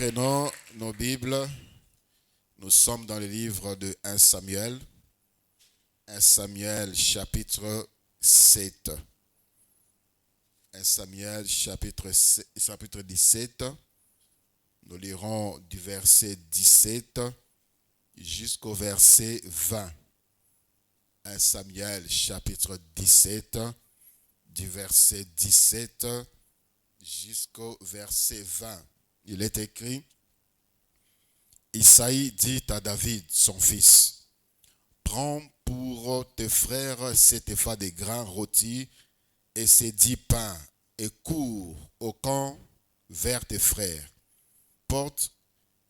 Prenons nos Bibles. Nous sommes dans le livre de 1 Samuel. 1 Samuel chapitre 7. 1 Samuel chapitre 17. Nous lirons du verset 17 jusqu'au verset 20. 1 Samuel chapitre 17, du verset 17 jusqu'au verset 20. Il est écrit: Isaïe dit à David, son fils, prends pour tes frères cet épha de grains rôtis et ces 10 pains, et cours au camp vers tes frères. Porte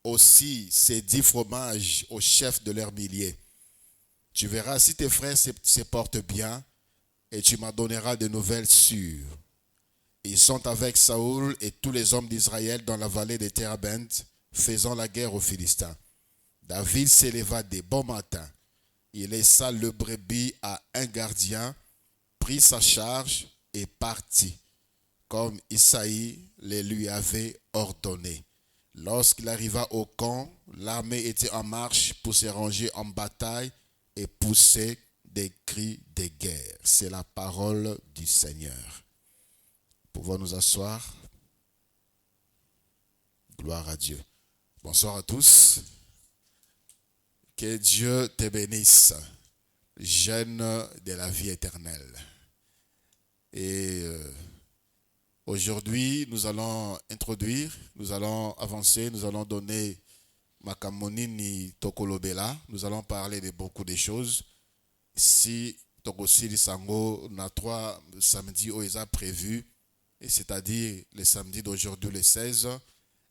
aussi ces 10 fromages au chef de leurs milliers. Tu verras si tes frères se portent bien, et tu m'en donneras de nouvelles sûres. Ils sont avec Saoul et tous les hommes d'Israël dans la vallée de Térabent, faisant la guerre aux Philistins. David s'éleva dès bon matin. Il laissa le brebis à un gardien, prit sa charge et partit, comme Isaïe le lui avait ordonné. Lorsqu'il arriva au camp, l'armée était en marche pour se ranger en bataille et pousser des cris de guerre. C'est la parole du Seigneur. Pouvons nous asseoir? Gloire à Dieu. Bonsoir à tous. Que Dieu te bénisse, jeune de la vie éternelle. Et aujourd'hui, nous allons introduire, nous allons avancer, nous allons donner Makamonini Tokolobela. Nous allons parler de beaucoup de choses. Si Tokosili Sango n'a 3 samedis OESA prévus, c'est-à-dire le samedi d'aujourd'hui, le 16,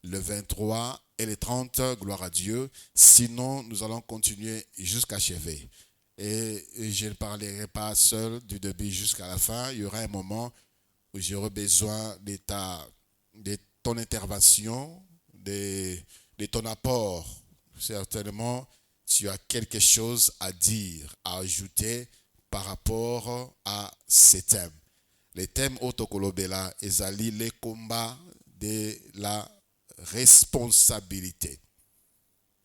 le 23 et le 30, gloire à Dieu. Sinon, nous allons continuer jusqu'à achever. Et je ne parlerai pas seul du début jusqu'à la fin. Il y aura un moment où j'aurai besoin de ton intervention, de ton apport. Certainement, tu as quelque chose à dire, à ajouter par rapport à ces thèmes. Les thèmes autokolobela ezali les combats de la responsabilité.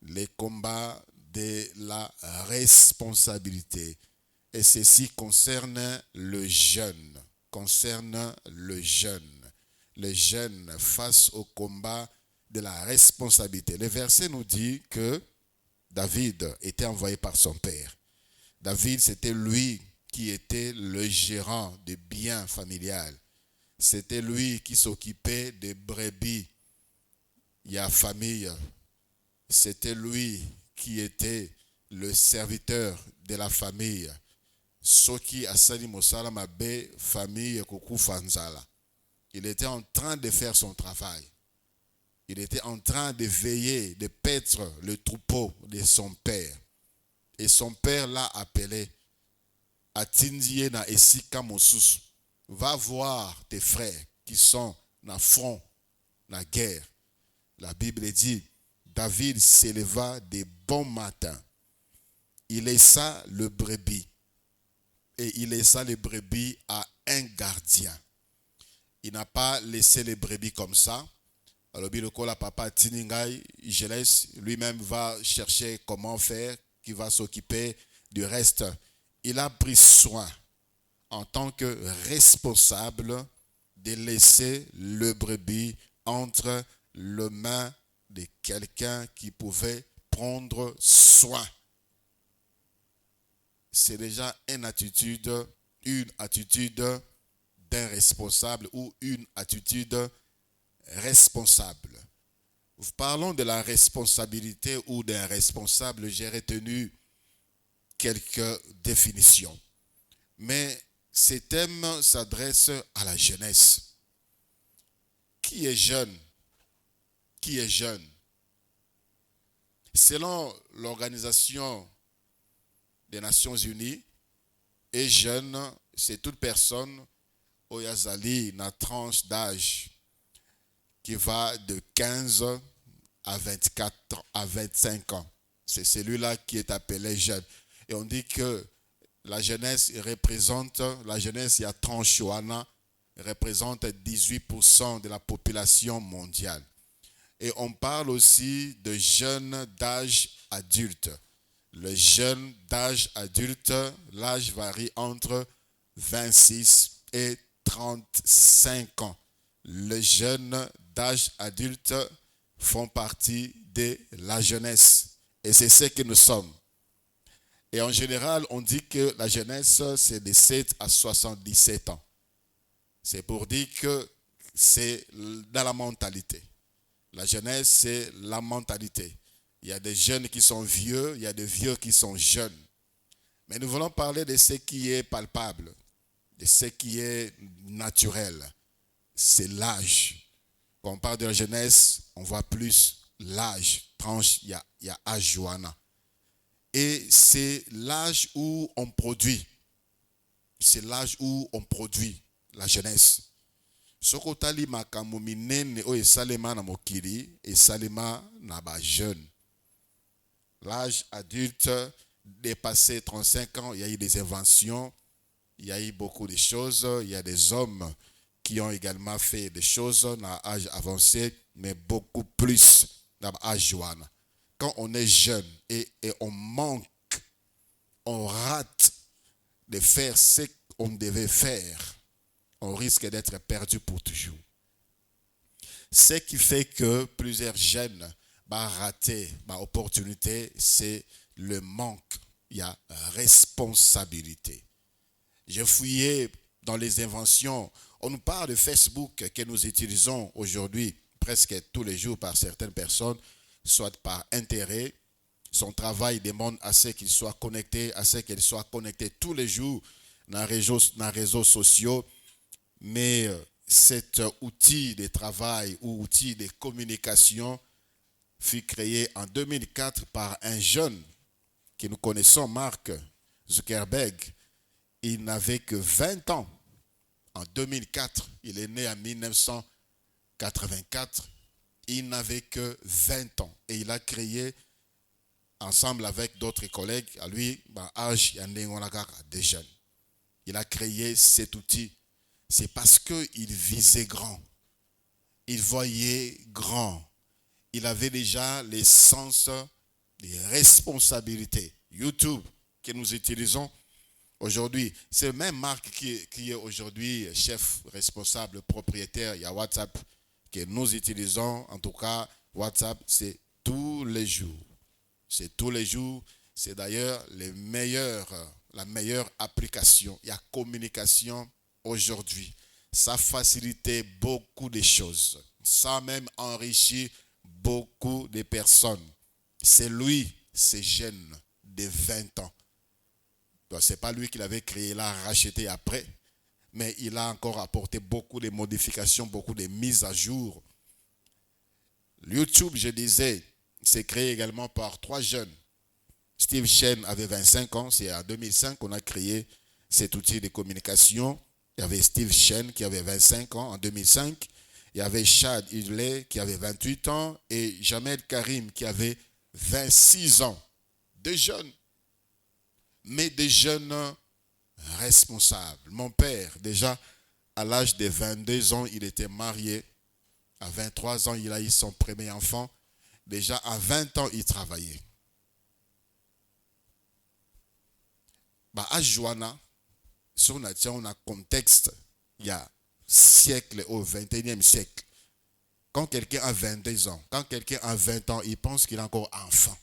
Les combats de la responsabilité. Et ceci concerne le jeune. Le jeune face au combat de la responsabilité. Le verset nous dit que David était envoyé par son père. David, c'était lui qui était le gérant des biens familiales. C'était lui qui s'occupait des brebis. Il y a famille. C'était lui qui était le serviteur de la famille. Soki asali mosala mabe famille kuku fanzala. Il était en train de faire son travail. Il était en train de veiller, de paître le troupeau de son père. Et son père l'a appelé. Atindie na esika mosusu. Va voir tes frères qui sont na front, na guerre. La Bible dit, David s'éleva de bon matin. Il laissa le brebis. Et il laissa le brebis à un gardien. Il n'a pas laissé les brebis comme ça. Alors, la papa Tiningai, je laisse, lui-même va chercher comment faire, qui va s'occuper du reste. Il a pris soin, en tant que responsable, de laisser le brebis entre les mains de quelqu'un qui pouvait prendre soin. C'est déjà une attitude d'un responsable ou une attitude responsable. Parlons de la responsabilité ou d'un responsable. J'ai retenu quelques définitions. Mais ces thèmes s'adressent à la jeunesse. Qui est jeune? Qui est jeune? Selon l'Organisation des Nations Unies, et jeune, c'est toute personne au Yazali, dans tranche d'âge qui va de 15 à 24 à 25 ans. C'est celui-là qui est appelé jeune. Et on dit que la jeunesse représente, il y a tranche représente 18% de la population mondiale. Et on parle aussi de jeunes d'âge adulte. Le jeune d'âge adulte, l'âge varie entre 26 et 35 ans. Les jeunes d'âge adulte font partie de la jeunesse. Et c'est ce que nous sommes. Et en général, on dit que la jeunesse, c'est de 7 à 77 ans. C'est pour dire que c'est dans la mentalité. La jeunesse, c'est la mentalité. Il y a des jeunes qui sont vieux, il y a des vieux qui sont jeunes. Mais nous voulons parler de ce qui est palpable, de ce qui est naturel. C'est l'âge. Quand on parle de la jeunesse, on voit plus l'âge. Tranche, il y a âge Johanna. Et c'est l'âge où on produit. C'est l'âge où on produit la jeunesse. Sokotali makambo minene o esalema na mokili, esalema na ba jeune. L'âge adulte dépassé 35 ans, il y a eu des inventions, il y a eu beaucoup de choses, il y a des hommes qui ont également fait des choses dans l'âge avancé, mais beaucoup plus dans l'âge jeune. Quand on est jeune et on manque, on rate de faire ce qu'on devait faire, on risque d'être perdu pour toujours. Ce qui fait que plusieurs jeunes rater l'opportunité, c'est le manque. Il y a responsabilité. J'ai fouillé dans les inventions. On nous parle de Facebook que nous utilisons aujourd'hui presque tous les jours par certaines personnes, soit par intérêt. Son travail demande à ce qu'il soit connecté, à ce qu'il soit connecté tous les jours dans les réseaux sociaux. Mais cet outil de travail ou outil de communication fut créé en 2004 par un jeune que nous connaissons, Mark Zuckerberg. Il n'avait que 20 ans. En 2004, il est né en 1984. Il n'avait que 20 ans. Et il a créé, ensemble avec d'autres collègues, à lui, âge des jeunes. Il a créé cet outil. C'est parce qu'il visait grand. Il voyait grand. Il avait déjà les sens des responsabilités. YouTube, que nous utilisons aujourd'hui, c'est le même Marc qui est aujourd'hui chef responsable, propriétaire. Il y a WhatsApp que nous utilisons. En tout cas, WhatsApp, c'est tous les jours. C'est tous les jours. C'est d'ailleurs la meilleure application. Il y a communication aujourd'hui. Ça facilitait beaucoup de choses. Ça a même enrichi beaucoup de personnes. C'est lui, ces jeunes de 20 ans. Ce n'est pas lui qui l'avait créé, il l'a racheté après. Mais il a encore apporté beaucoup de modifications, beaucoup de mises à jour. YouTube, je disais, c'est créé également par 3 jeunes. Steve Chen avait 25 ans. C'est en 2005 qu'on a créé cet outil de communication. Il y avait Steve Chen qui avait 25 ans en 2005. Il y avait Chad Hudley qui avait 28 ans et Jamel Karim qui avait 26 ans. Des jeunes, mais des jeunes responsables. Mon père, déjà à l'âge de 22 ans, il était marié. À 23 ans, il a eu son premier enfant. Déjà à 20 ans, il travaillait. À Johanna, sur on a contexte, il y a siècle au 21e siècle. Quand quelqu'un a 22 ans, quand quelqu'un a 20 ans, il pense qu'il est encore enfant.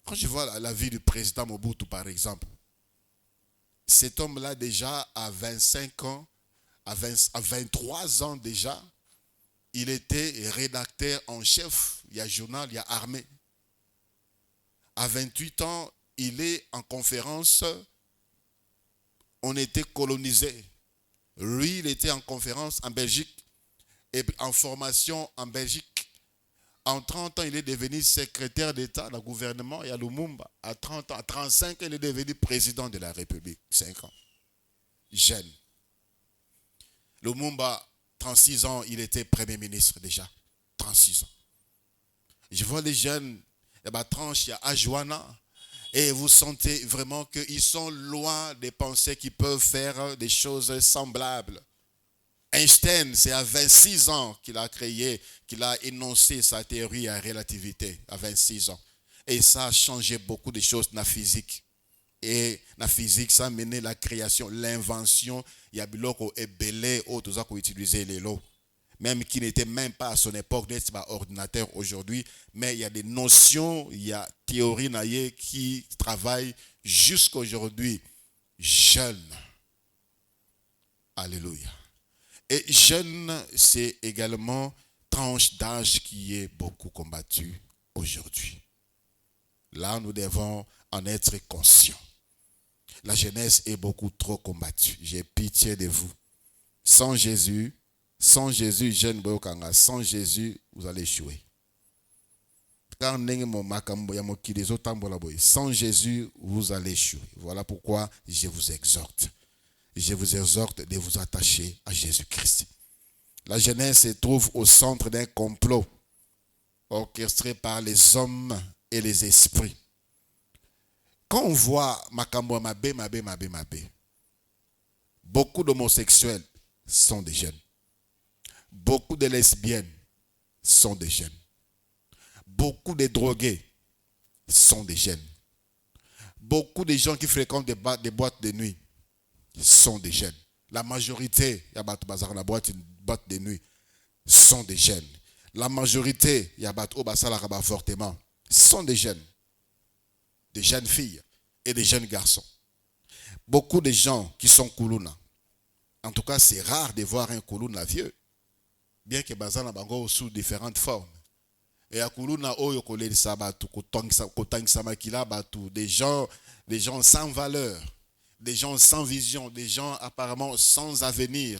Quand je vois la vie du président Mobutu, par exemple, cet homme-là déjà à 25 ans, à 23 ans déjà, il était rédacteur en chef. Il y a journal, il y a armée. À 28 ans, il est en conférence. On était colonisé. Lui, il était en conférence en Belgique et en formation en Belgique. En 30 ans, il est devenu secrétaire d'État dans le gouvernement et à Lumumba. À 30 ans, à 35 ans, il est devenu président de la République. 5 ans. Jeune. Lumumba, 36 ans, il était premier ministre déjà. 36 ans. Je vois les jeunes, tranche, il y a Ajoana. Et vous sentez vraiment qu'ils sont loin des pensées qui peuvent faire des choses semblables. Einstein, c'est à 26 ans qu'il a créé, qu'il a énoncé sa théorie à relativité, à 26 ans. Et ça a changé beaucoup de choses dans la physique. Et la physique, ça a mené la création, l'invention. Il y a biloko et belé, tout ça qu'on utilisait les lots. Même qui n'était même pas à son époque, n'est pas ordinateur aujourd'hui, mais il y a des notions, il y a théorie naïe qui travaillent jusqu'à aujourd'hui. Jeune. Alléluia. Et jeune, c'est également tranche d'âge qui est beaucoup combattue aujourd'hui. Là, nous devons en être conscients. La jeunesse est beaucoup trop combattue. J'ai pitié de vous. Sans Jésus, jeune boyokanga, sans Jésus, vous allez échouer. Sans Jésus, vous allez échouer. Voilà pourquoi je vous exhorte. Je vous exhorte de vous attacher à Jésus-Christ. La jeunesse se trouve au centre d'un complot orchestré par les hommes et les esprits. Quand on voit Makambo Mabé, beaucoup d'homosexuels sont des jeunes. Beaucoup de lesbiennes sont des jeunes. Beaucoup de drogués sont des jeunes. Beaucoup de gens qui fréquentent des boîtes de nuit sont des jeunes. La majorité, il y a la boîte de nuit, sont des jeunes. La majorité, il y a fortement, sont des jeunes filles et des jeunes garçons. Beaucoup de gens qui sont koulouna. En tout cas, c'est rare de voir un koulouna vieux. Bien que bazana bango sous différentes formes. Et à koulouna oyo koleli sabatu kotang samakila batu, des gens sans valeur, des gens sans vision, des gens apparemment sans avenir.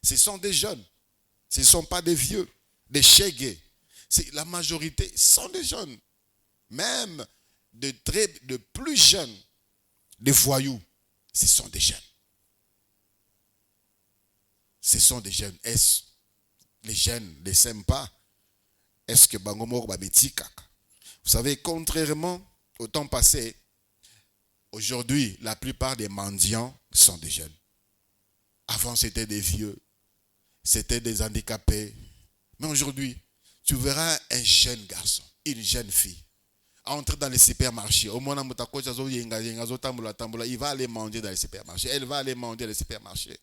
Ce sont des jeunes. Ce ne sont pas des vieux, des chégués. La majorité sont des jeunes. Même de plus jeunes, des voyous, ce sont des jeunes. Ce sont des jeunes. Est-ce les jeunes ne s'aiment pas? Est-ce que Bangomor Babeti Kaka? Vous savez, contrairement au temps passé, aujourd'hui, la plupart des mendiants sont des jeunes. Avant, c'était des vieux, c'était des handicapés. Mais aujourd'hui, tu verras un jeune garçon, une jeune fille, entrer dans les supermarchés. Il va aller manger dans les supermarchés. Elle va aller manger dans les supermarchés.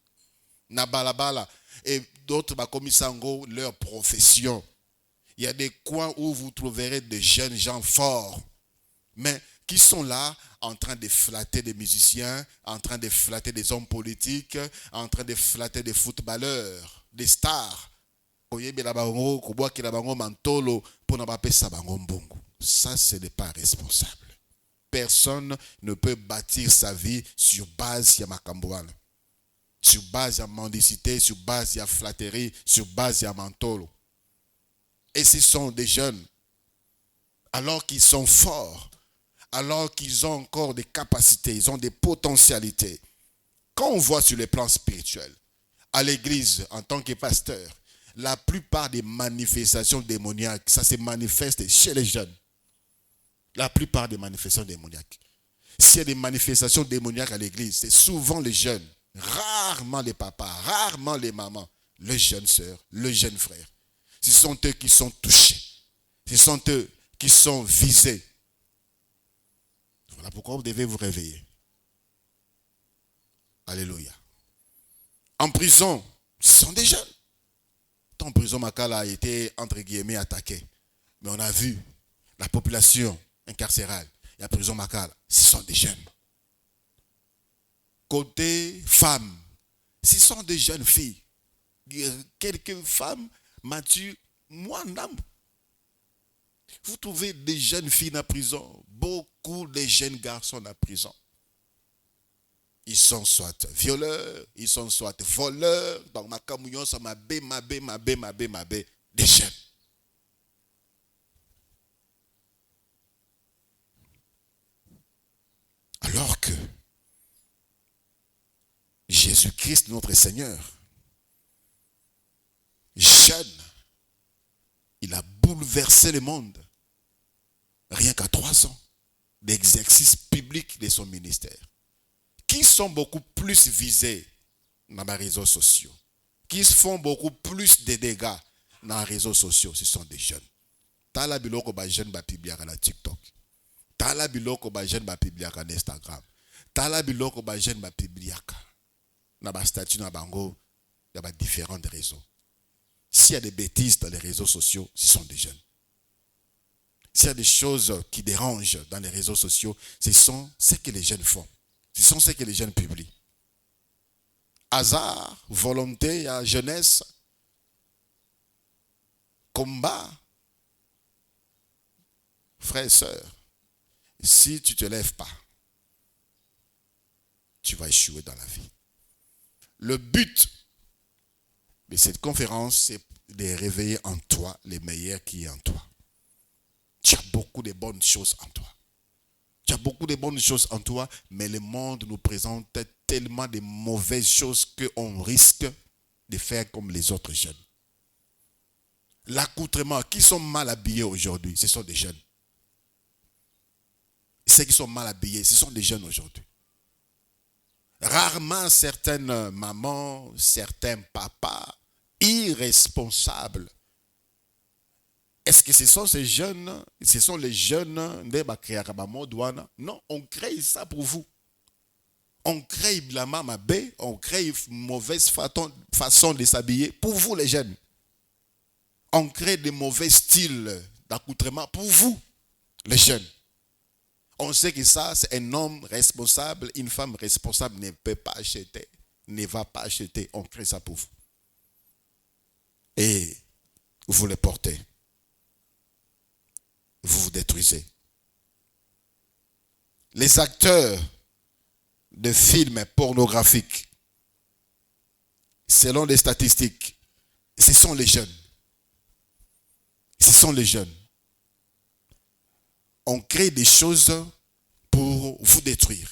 Nabalabala. Et d'autres, comme Sango, leur profession. Il y a des coins où vous trouverez des jeunes gens forts, mais qui sont là en train de flatter des musiciens, en train de flatter des hommes politiques, en train de flatter des footballeurs, des stars. Ça, ce n'est pas responsable. Personne ne peut bâtir sa vie sur base de Makambouane, sur base de mendicité, sur base de flatterie, sur base de mantolo. Et ce sont des jeunes, alors qu'ils sont forts, alors qu'ils ont encore des capacités, ils ont des potentialités. Quand on voit sur le plan spirituel, à l'église, en tant que pasteur, la plupart des manifestations démoniaques, ça se manifeste chez les jeunes. La plupart des manifestations démoniaques. S'il y a des manifestations démoniaques à l'église, c'est souvent les jeunes, rarement les papas, rarement les mamans, les jeunes sœurs, les jeunes frères. Ce sont eux qui sont touchés. Ce sont eux qui sont visés. Voilà pourquoi vous devez vous réveiller. Alléluia. En prison, ce sont des jeunes. En prison, Makala a été, entre guillemets, attaqué. Mais on a vu la population incarcérale. Il y a prison Makala. Ce sont des jeunes. Côté femmes, ce sont des jeunes filles. Quelques femmes matures, moi, n'aime. Vous trouvez des jeunes filles dans la prison, beaucoup de jeunes garçons dans la prison. Ils sont soit violeurs, ils sont soit voleurs. Donc, ma camouillon, ça m'a bé, des jeunes. Alors que Jésus-Christ, notre Seigneur, jeune, il a bouleversé le monde. Rien qu'à 3 ans d'exercice public de son ministère. Qui sont beaucoup plus visés dans les réseaux sociaux. qui font beaucoup plus de dégâts dans les réseaux sociaux, ce sont des jeunes. Tala biloko ba jeune ba publiaka na TikTok. Tala biloko ba jeune ba publiaka na Instagram. Tala biloko ba jeune ba publiaka na ba statut na bango, il y a différentes raisons. S'il y a des bêtises dans les réseaux sociaux, ce sont des jeunes. S'il y a des choses qui dérangent dans les réseaux sociaux, ce sont ce que les jeunes font. Ce sont ce que les jeunes publient. Hasard, volonté, jeunesse, combat. Frères et sœurs, si tu ne te lèves pas, tu vas échouer dans la vie. Le but de cette conférence, c'est de réveiller en toi les meilleurs qui est en toi. Tu as beaucoup de bonnes choses en toi. Tu as beaucoup de bonnes choses en toi, mais le monde nous présente tellement de mauvaises choses qu'on risque de faire comme les autres jeunes. L'accoutrement, qui sont mal habillés aujourd'hui, ce sont des jeunes. Ceux qui sont mal habillés, ce sont des jeunes aujourd'hui. Rarement certaines mamans, certains papas irresponsables. Est-ce que ce sont ces jeunes, ce sont les jeunes de non, on crée ça pour vous. On crée la mamabé, on crée une mauvaise façon de s'habiller pour vous les jeunes. On crée des mauvais styles d'accoutrement pour vous les jeunes. On sait que ça, c'est un homme responsable, une femme responsable ne peut pas acheter, ne va pas acheter. On crée ça pour vous. Et vous les portez. Vous vous détruisez. Les acteurs de films pornographiques, selon les statistiques, ce sont les jeunes. Ce sont les jeunes. On crée des choses pour vous détruire.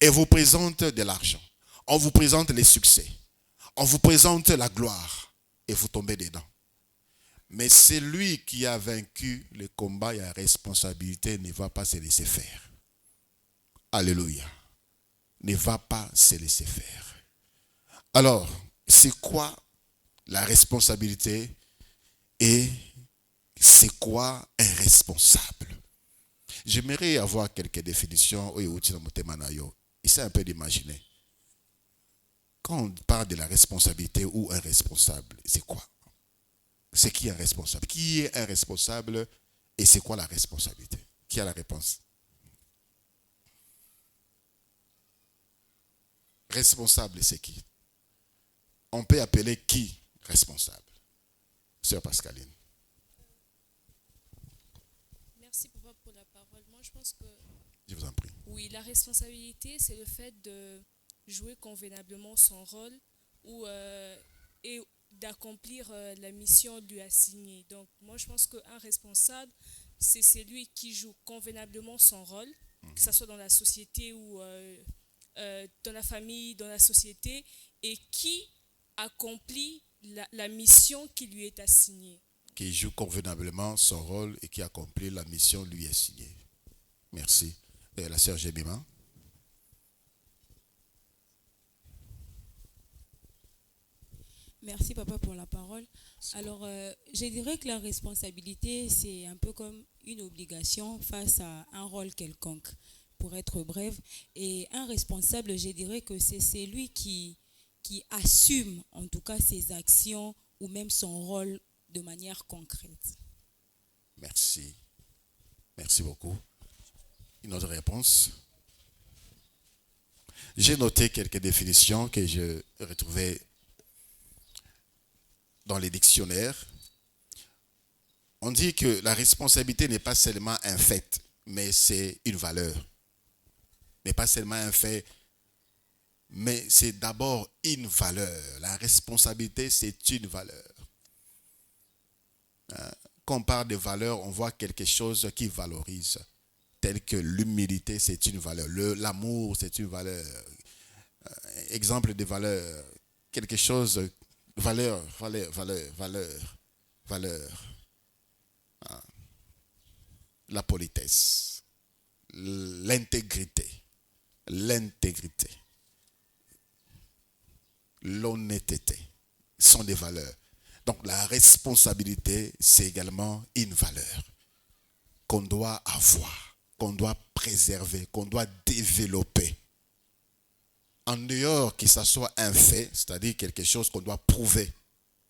Et vous présente de l'argent. On vous présente les succès. On vous présente la gloire. Et vous tombez dedans. Mais celui qui a vaincu le combat et la responsabilité ne va pas se laisser faire. Alléluia. Ne va pas se laisser faire. Alors, c'est quoi la responsabilité et c'est quoi un responsable? J'aimerais avoir quelques définitions. Essayez un peu d'imaginer. Quand on parle de la responsabilité ou un responsable, c'est quoi? C'est qui un responsable? Qui est un responsable et c'est quoi la responsabilité? Qui a la réponse? Responsable, c'est qui? On peut appeler qui responsable? Sœur Pascaline. Merci papa pour la parole. Moi je pense que Je vous en prie. oui, la responsabilité c'est le fait de jouer convenablement son rôle et d'accomplir la mission lui assignée. Donc moi je pense qu'un responsable c'est celui qui joue convenablement son rôle, que ce soit dans la société ou dans la famille, dans la société, et qui accomplit la mission qui lui est assignée. Qui joue convenablement son rôle et qui accomplit la mission lui assignée. Merci. Et la sœur Jemima. Merci papa pour la parole. Alors, je dirais que la responsabilité, c'est un peu comme une obligation face à un rôle quelconque, pour être bref. Et un responsable, je dirais que c'est celui qui assume en tout cas ses actions ou même son rôle de manière concrète. Merci. Merci beaucoup. Une autre réponse? J'ai noté quelques définitions que je retrouvais dans les dictionnaires. On dit que la responsabilité n'est pas seulement un fait, mais c'est une valeur. N'est pas seulement un fait, mais c'est d'abord une valeur. La responsabilité, c'est une valeur. Quand on parle de valeur, on voit quelque chose qui valorise, tel que l'humilité, c'est une valeur. L'amour, c'est une valeur. Exemple de valeur, quelque chose, valeur. La politesse, l'intégrité, l'honnêteté. sont des valeurs. Donc la responsabilité, c'est également une valeur qu'on doit avoir, qu'on doit préserver, qu'on doit développer. En dehors que ça soit un fait, c'est-à-dire quelque chose qu'on doit prouver.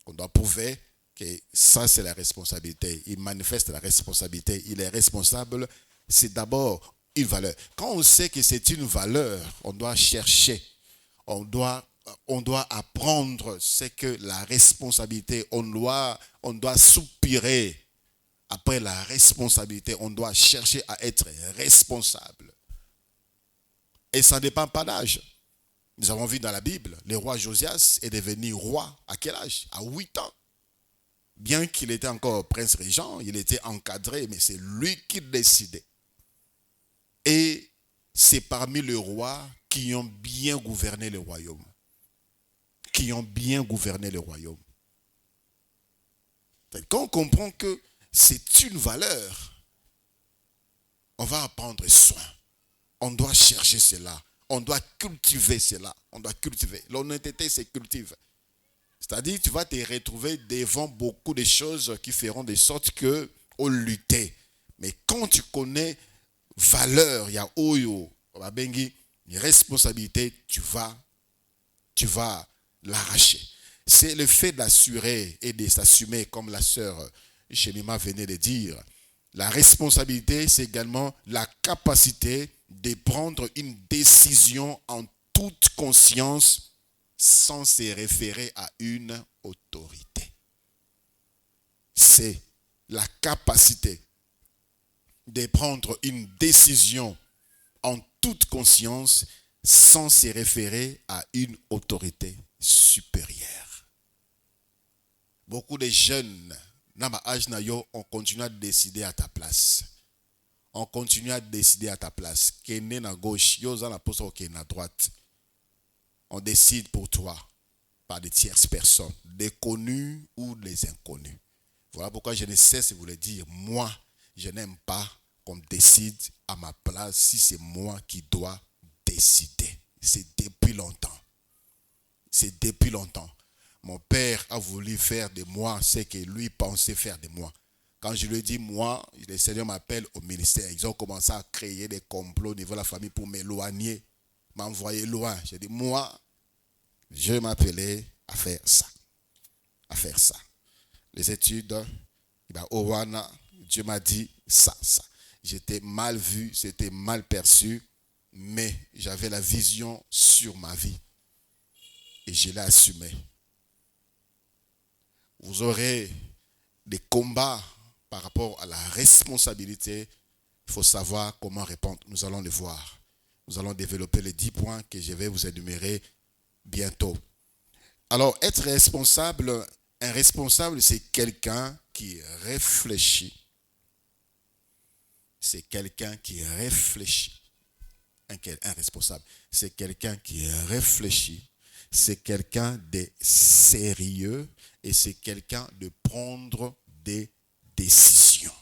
On doit prouver que ça, c'est la responsabilité. Il manifeste la responsabilité. Il est responsable. C'est d'abord une valeur. Quand on sait que c'est une valeur, on doit chercher. On doit apprendre c'est que la responsabilité, on doit soupirer après la responsabilité. On doit chercher à être responsable. Et ça ne dépend pas d'âge. Nous avons vu dans la Bible, le roi Josias est devenu roi à quel âge? À 8 ans. Bien qu'il était encore prince régent, il était encadré, mais c'est lui qui décidait. Et c'est parmi les rois qui ont bien gouverné le royaume. Qui ont bien gouverné le royaume. Quand on comprend que c'est une valeur, on va en prendre soin. On doit chercher cela. On doit cultiver cela. On doit cultiver. L'honnêteté, c'est cultive. C'est-à-dire, tu vas te retrouver devant beaucoup de choses qui feront de sorte que on lutte. Mais quand tu connais valeur, il y a oyo, une responsabilité, tu vas l'arracher. C'est le fait d'assurer et de s'assumer, comme la sœur Chénima venait de dire. La responsabilité, c'est également la capacité de prendre une décision en toute conscience sans se référer à une autorité. C'est la capacité de prendre une décision en toute conscience sans se référer à une autorité supérieure. Beaucoup de jeunes, on continue à décider à ta place. On continue à décider à ta place. Qui est à gauche, qui est à droite. On décide pour toi par des tierces personnes, des connus ou des inconnus. Voilà pourquoi je ne cesse de vous le dire. Moi, je n'aime pas qu'on décide à ma place si c'est moi qui dois décider. C'est depuis longtemps. C'est depuis longtemps. Mon père a voulu faire de moi ce que lui pensait faire de moi. Quand je lui ai dit, moi, le Seigneur m'appelle au ministère. Ils ont commencé à créer des complots au niveau de la famille pour m'éloigner, m'envoyer loin. J'ai dit, moi, je m'appelais à faire ça. À faire ça. Les études, Dieu m'a dit ça. J'étais mal vu, c'était mal perçu, mais j'avais la vision sur ma vie. Et je l'ai assumé. Vous aurez des combats par rapport à la responsabilité. Il faut savoir comment répondre. Nous allons le voir. Nous allons développer les 10 points que je vais vous énumérer bientôt. Alors, être responsable, un responsable, c'est quelqu'un qui réfléchit. C'est quelqu'un qui réfléchit. Un responsable, c'est quelqu'un qui réfléchit. C'est quelqu'un de sérieux et c'est quelqu'un de prendre des décisions.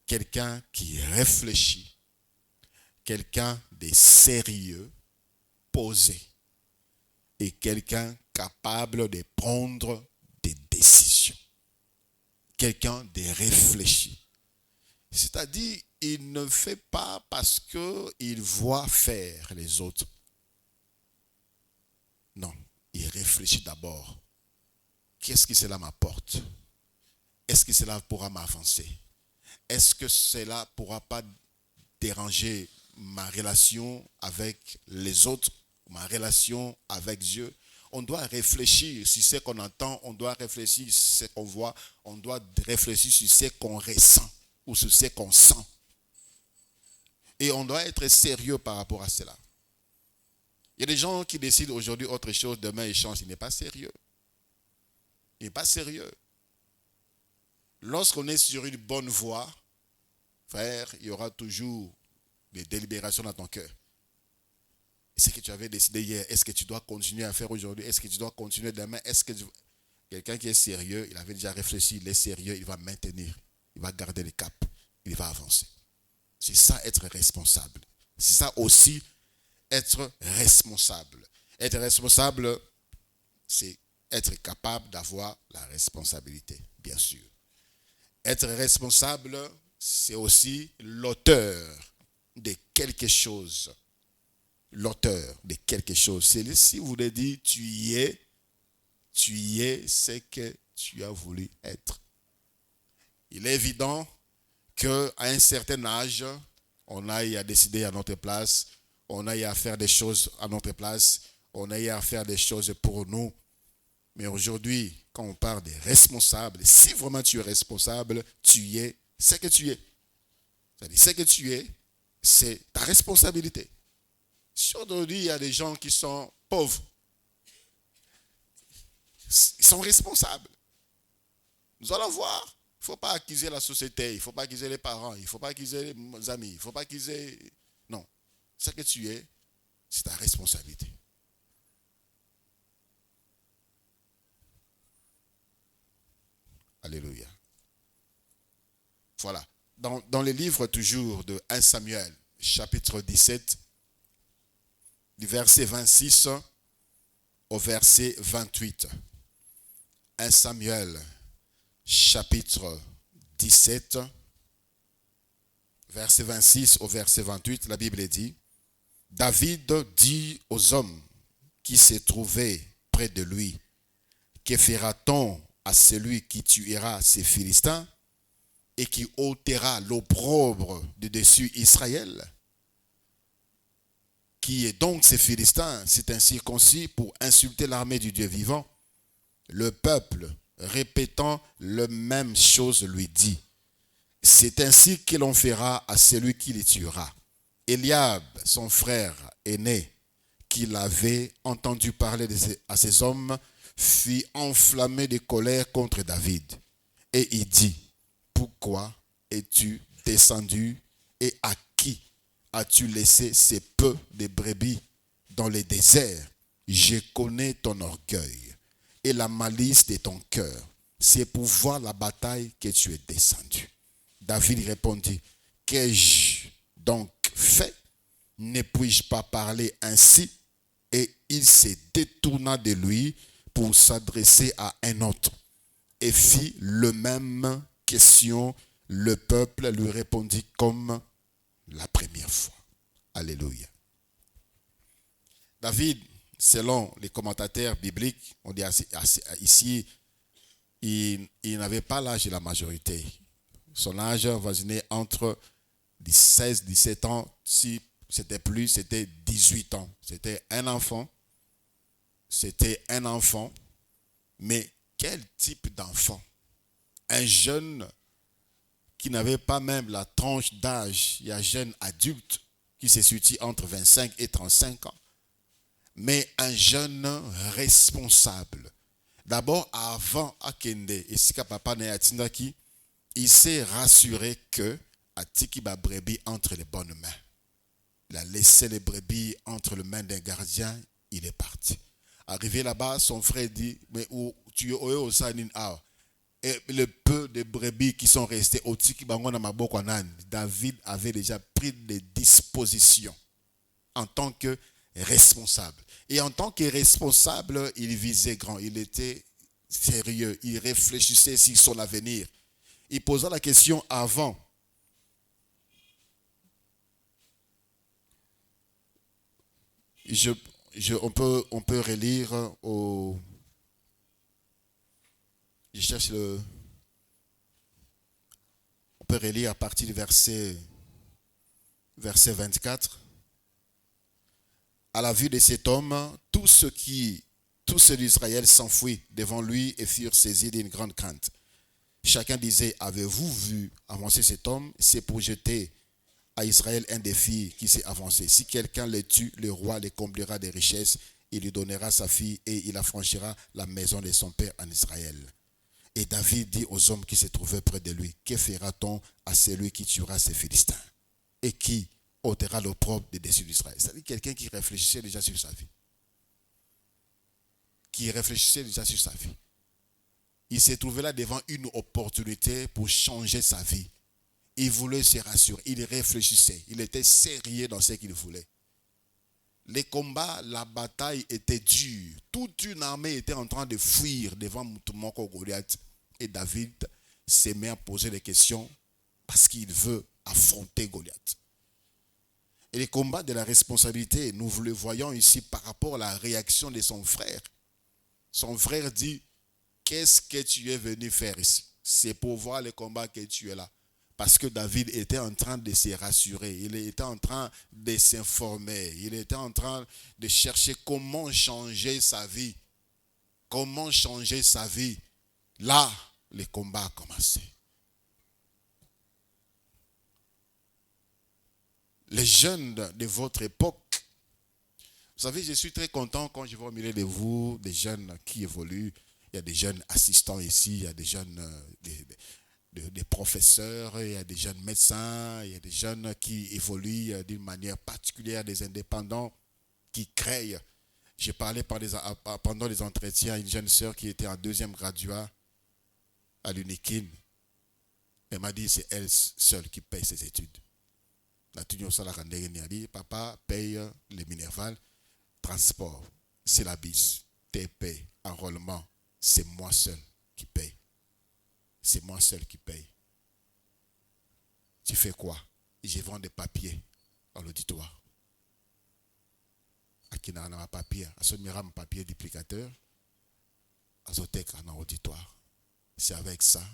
Quelqu'un qui réfléchit, quelqu'un de sérieux, posé et quelqu'un capable de prendre des décisions. Quelqu'un de réfléchi. C'est-à-dire, il ne fait pas parce qu'il voit faire les autres. Non, il réfléchit d'abord. Qu'est-ce que cela m'apporte? Est-ce que cela pourra m'avancer? Est-ce que cela ne pourra pas déranger ma relation avec les autres, ma relation avec Dieu? On doit réfléchir sur ce qu'on entend, on doit réfléchir sur ce qu'on voit, on doit réfléchir sur ce qu'on ressent ou sur ce qu'on sent. Et on doit être sérieux par rapport à cela. Il y a des gens qui décident aujourd'hui autre chose, demain ils changent. Il n'est pas sérieux. Il n'est pas sérieux. Lorsqu'on est sur une bonne voie, frère, il y aura toujours des délibérations dans ton cœur. Ce que tu avais décidé hier, est-ce que tu dois continuer à faire aujourd'hui? Est-ce que tu dois continuer demain? Quelqu'un qui est sérieux, il avait déjà réfléchi, il est sérieux, il va maintenir, il va garder le cap, il va avancer. C'est ça être responsable. C'est ça aussi être responsable. Être responsable, c'est être capable d'avoir la responsabilité, bien sûr. Être responsable, c'est aussi l'auteur de quelque chose. L'auteur de quelque chose. C'est si vous voulez dire tu y es ce que tu as voulu être. Il est évident qu'à un certain âge, on aille à décider à notre place, on aille à faire des choses à notre place, on aille à faire des choses pour nous. Mais aujourd'hui, quand on parle des responsables, si vraiment tu es responsable, tu y es ce que tu es. C'est-à-dire, ce que tu es, c'est ta responsabilité. Si aujourd'hui, il y a des gens qui sont pauvres, ils sont responsables. Nous allons voir. Il ne faut pas accuser la société, il ne faut pas accuser les parents, il ne faut pas accuser les amis, il ne faut pas accuser... Non. Ce que tu es, c'est ta responsabilité. Alléluia. Voilà. Dans les livres toujours de 1 Samuel, chapitre 17, du verset 26 au verset 28. 1 Samuel, chapitre 17, verset 26 au verset 28, la Bible dit, David dit aux hommes qui se trouvaient près de lui, que fera-t-on à celui qui tuera ces Philistins et qui ôtera l'opprobre de dessus Israël? Qui est donc ces Philistins? C'est un circoncis pour insulter l'armée du Dieu vivant. Le peuple, répétant la même chose, lui dit, c'est ainsi que l'on fera à celui qui les tuera. Eliab, son frère aîné, qui l'avait entendu parler à ces hommes, fut enflammé de colère contre David. Et il dit, pourquoi es-tu descendu et à qui as-tu laissé ces peu de brebis dans le désert? Je connais ton orgueil et la malice de ton cœur. C'est pour voir la bataille que tu es descendu. David répondit, qu'ai-je donc fait? Ne puis-je pas parler ainsi? Et il se détourna de lui pour s'adresser à un autre et fit le même question. Le peuple lui répondit comme la première fois. Alléluia. David, selon les commentateurs bibliques, on dit ici, il n'avait pas l'âge de la majorité. Son âge voisinait entre 16, 17 ans, si c'était plus, c'était 18 ans. C'était un enfant. Mais quel type d'enfant? Un jeune qui n'avait pas même la tranche d'âge, il y a un jeune adulte qui se situe entre 25 et 35 ans. Mais un jeune responsable. D'abord, avant Akende, et si papa n'est atindaki, il s'est rassuré que Atiki ba brebis entre les bonnes mains. Il a laissé les brebis entre les mains d'un gardien, il est parti. Arrivé là-bas, son frère dit, mais où tu es au Sanin A? Et le peu de brebis qui sont restés au Tiki Bangona Mabokwanan, David avait déjà pris des dispositions en tant que responsable. Et en tant que responsable, il visait grand, il était sérieux, il réfléchissait sur son avenir. Il posait la question avant. On peut relire au... Je cherche le... On peut relire à partir du verset 24. À la vue de cet homme, tous ceux d'Israël s'enfuient devant lui et furent saisis d'une grande crainte. Chacun disait, avez-vous vu avancer cet homme? C'est pour jeter à Israël un défi qui s'est avancé. Si quelqu'un le tue, le roi le comblera des richesses, il lui donnera sa fille et il affranchira la maison de son père en Israël. Et David dit aux hommes qui se trouvaient près de lui, que fera-t-on à celui qui tuera ces Philistins et qui ôtera l'opprobre des dessus d'Israël? C'est-à-dire quelqu'un qui réfléchissait déjà sur sa vie. Il s'est trouvé là devant une opportunité pour changer sa vie. Il voulait se rassurer, il réfléchissait, il était sérieux dans ce qu'il voulait. Les combats, la bataille était dure. Toute une armée était en train de fuir devant Moutoumoko Goliath. Et David s'est mis à poser des questions parce qu'il veut affronter Goliath. Et les combats de la responsabilité, nous le voyons ici par rapport à la réaction de son frère. Son frère dit, qu'est-ce que tu es venu faire ici? C'est pour voir le combat que tu es là. Parce que David était en train de se rassurer, il était en train de s'informer, il était en train de chercher comment changer sa vie. Comment changer sa vie. Là, le combat a commencé. Les jeunes de votre époque, vous savez, je suis très content quand je vois au milieu de vous des jeunes qui évoluent. Il y a des jeunes assistants ici, il y a des jeunes des professeurs, il y a des jeunes médecins, il y a des jeunes qui évoluent d'une manière particulière, des indépendants qui créent. J'ai parlé pendant les entretiens à une jeune sœur qui était en 2e graduat à l'UNIKIN. Elle m'a dit c'est elle seule qui paye ses études. Papa paye les Minerval, transport, syllabus, TP, enrôlement. C'est moi seul qui paye. C'est moi seul qui paye. Tu fais quoi? Je vends des papiers à l'auditoire. À qui n'a pas papier? À ce miram papier duplicateur. À Zotek en auditoire. C'est avec ça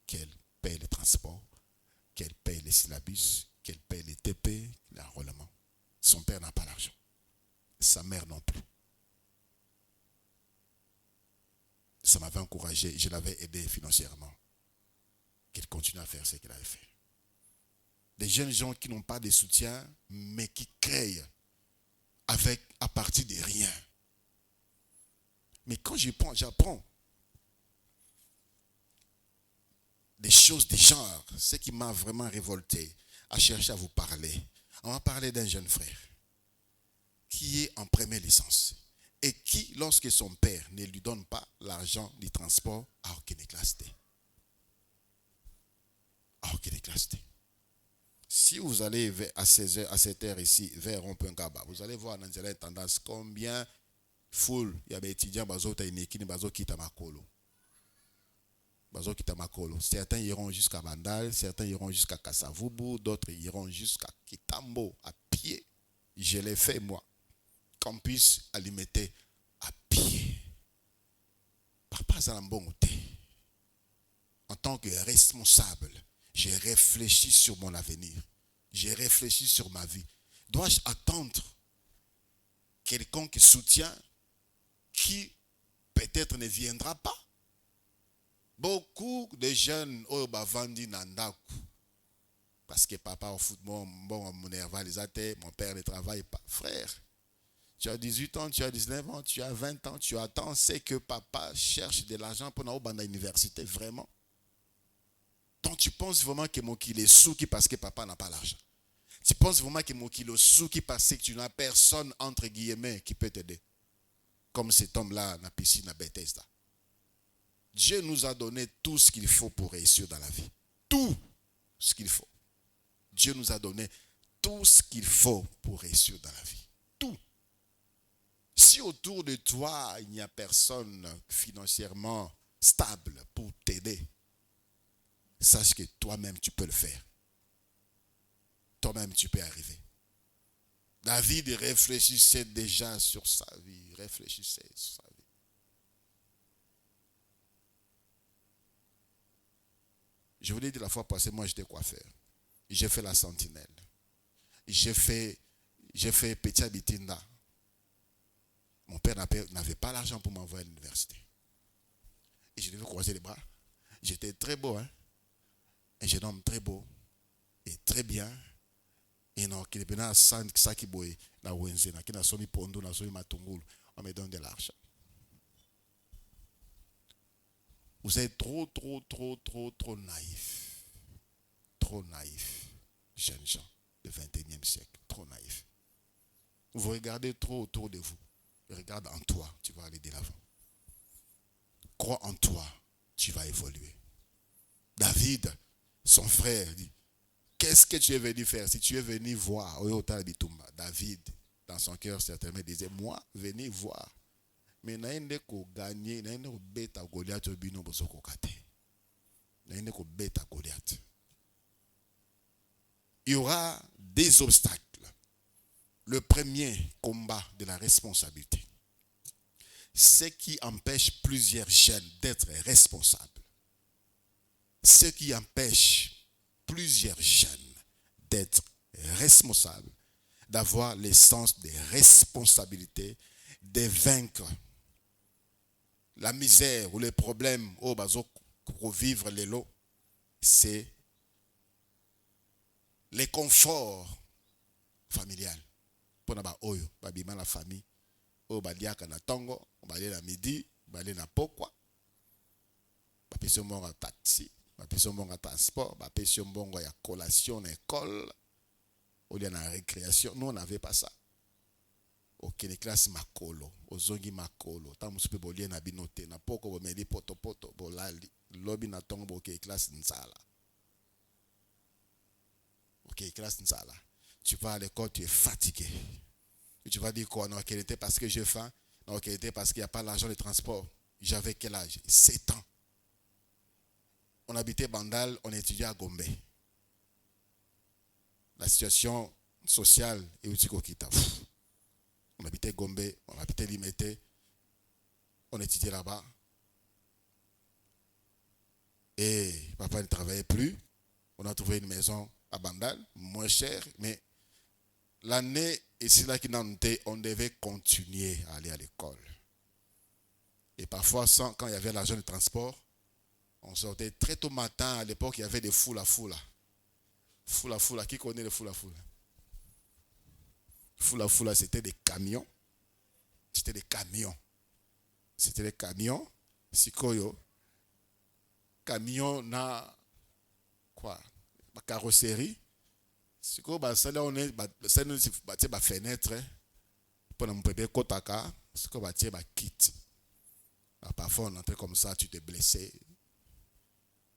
qu'elle paye le transport, qu'elle paye les syllabus, qu'elle paye les TP, l'enrôlement. Son père n'a pas l'argent. Sa mère non plus. Ça m'avait encouragé, je l'avais aidé financièrement. Qu'elle continue à faire ce qu'elle avait fait. Des jeunes gens qui n'ont pas de soutien, mais qui créent à partir de rien. Mais quand j'apprends des choses du genre, ce qui m'a vraiment révolté, à chercher à vous parler. On va parler d'un jeune frère qui est en première licence et qui, lorsque son père ne lui donne pas l'argent du transport, a aucune classe D. A aucune classe D. Si vous allez à 16h, à 7h ici, vers Rond-Point-Kaba, vous allez voir dans une tendance combien full il y a des étudiants qui Makolo. Certains iront jusqu'à Bandal, certains iront jusqu'à Kassavubu, d'autres iront jusqu'à Kitambo à pied. Je l'ai fait moi. Campus alimenter à pied. Papa Zalambongote. En tant que responsable, j'ai réfléchi sur mon avenir. J'ai réfléchi sur ma vie. Dois-je attendre quelqu'un qui soutient, qui peut-être ne viendra pas? Beaucoup de jeunes au Bavandi Nandaku. Parce que papa au football, mon père ne travaille pas. Frère, tu as 18 ans, tu as 19 ans, tu as 20 ans, tu attends, c'est que papa cherche de l'argent pour aller à l'université, vraiment. Donc tu penses vraiment que mon qu'il est souki parce que papa n'a pas l'argent. Tu penses vraiment que mon qu'il est souki parce que tu n'as personne entre guillemets qui peut t'aider. Comme cet homme-là, dans la piscine à Bethesda. Dieu nous a donné tout ce qu'il faut pour réussir dans la vie. Tout ce qu'il faut. Dieu nous a donné tout ce qu'il faut pour réussir dans la vie. Tout. Si autour de toi, il n'y a personne financièrement stable pour t'aider, sache que toi-même, tu peux le faire. Toi-même, tu peux arriver. David réfléchissait déjà sur sa vie. Réfléchissait sur sa vie. Je vous l'ai dit la fois passée, moi j'étais coiffeur. J'ai fait la sentinelle. J'ai fait Petit Abitinda. Mon père n'avait pas l'argent pour m'envoyer à l'université. Et je devais croiser les bras. J'étais très beau, hein. Un jeune homme très beau. Et très bien. Et non, qu'il est à Saki Boy, na Wenze, na Kina Soni Pondo, na Soni Matungulu. On me donne de l'argent. Vous êtes trop naïfs. Trop naïfs. Jeunes gens du 21e siècle. Trop naïfs. Vous regardez trop autour de vous. Regarde en toi, tu vas aller de l'avant. Crois en toi, tu vas évoluer. David, son frère, dit, qu'est-ce que tu es venu faire? Si tu es venu voir, David, dans son cœur, certainement, il disait, moi, venez voir. Mais naende ko gagner, naende ko beta Goliath obino bosoko kate. Naende ko beta Goliath. Il y aura des obstacles. Le premier combat de la responsabilité, ce qui empêche plusieurs jeunes d'être responsables. Ce qui empêche plusieurs jeunes d'être responsables, d'avoir le sens des responsabilités, de vaincre la misère ou les problèmes au bazo pour vivre les lots, c'est les conforts familial. Pour na ba oyo, ba bima la famille, o ba diaka na tongo, ba aller na midi, ba aller na pokwa. Ba peso monga taxi, ba peso monga transport, ba peso monga ya collation na école, au lieu na récréation. Nous on n'avait pas ça. Ok, les classes makolo, ozongi makolo, ta musupe bolie na binote, na poko bo meli poto poto, bo lali, lobby na tongo bo ok, classe nsala. Ok, classe nsala. Tu vas à l'école, tu es fatigué. Et tu vas dire quoi? Non, quel était parce que j'ai faim. Non, quel était parce qu'il n'y a pas l'argent de transport. J'avais quel âge? 7 ans. On habitait Bandal, on étudiait à Gombe. La situation sociale est aussi Kokita. On habitait Gombe, on habitait Limete, on étudiait là-bas. Et papa ne travaillait plus. On a trouvé une maison à Bandal, moins chère, mais l'année, et c'est là qu'il en était, on devait continuer à aller à l'école. Et parfois, quand il y avait l'argent de transport, on sortait très tôt matin. À l'époque, il y avait des foula. Foula, qui connaît les foula? Foula, c'était des camions. C'était des camions. Sikoyo. Camion na quoi? Ma carrosserie. Sikoyo, ça là on est, ça nous bâtir ma fenêtre. Pour nous préparer kotaka. Sikoyo bâtir ma kit. Parfois on entrait comme ça, tu te blessais.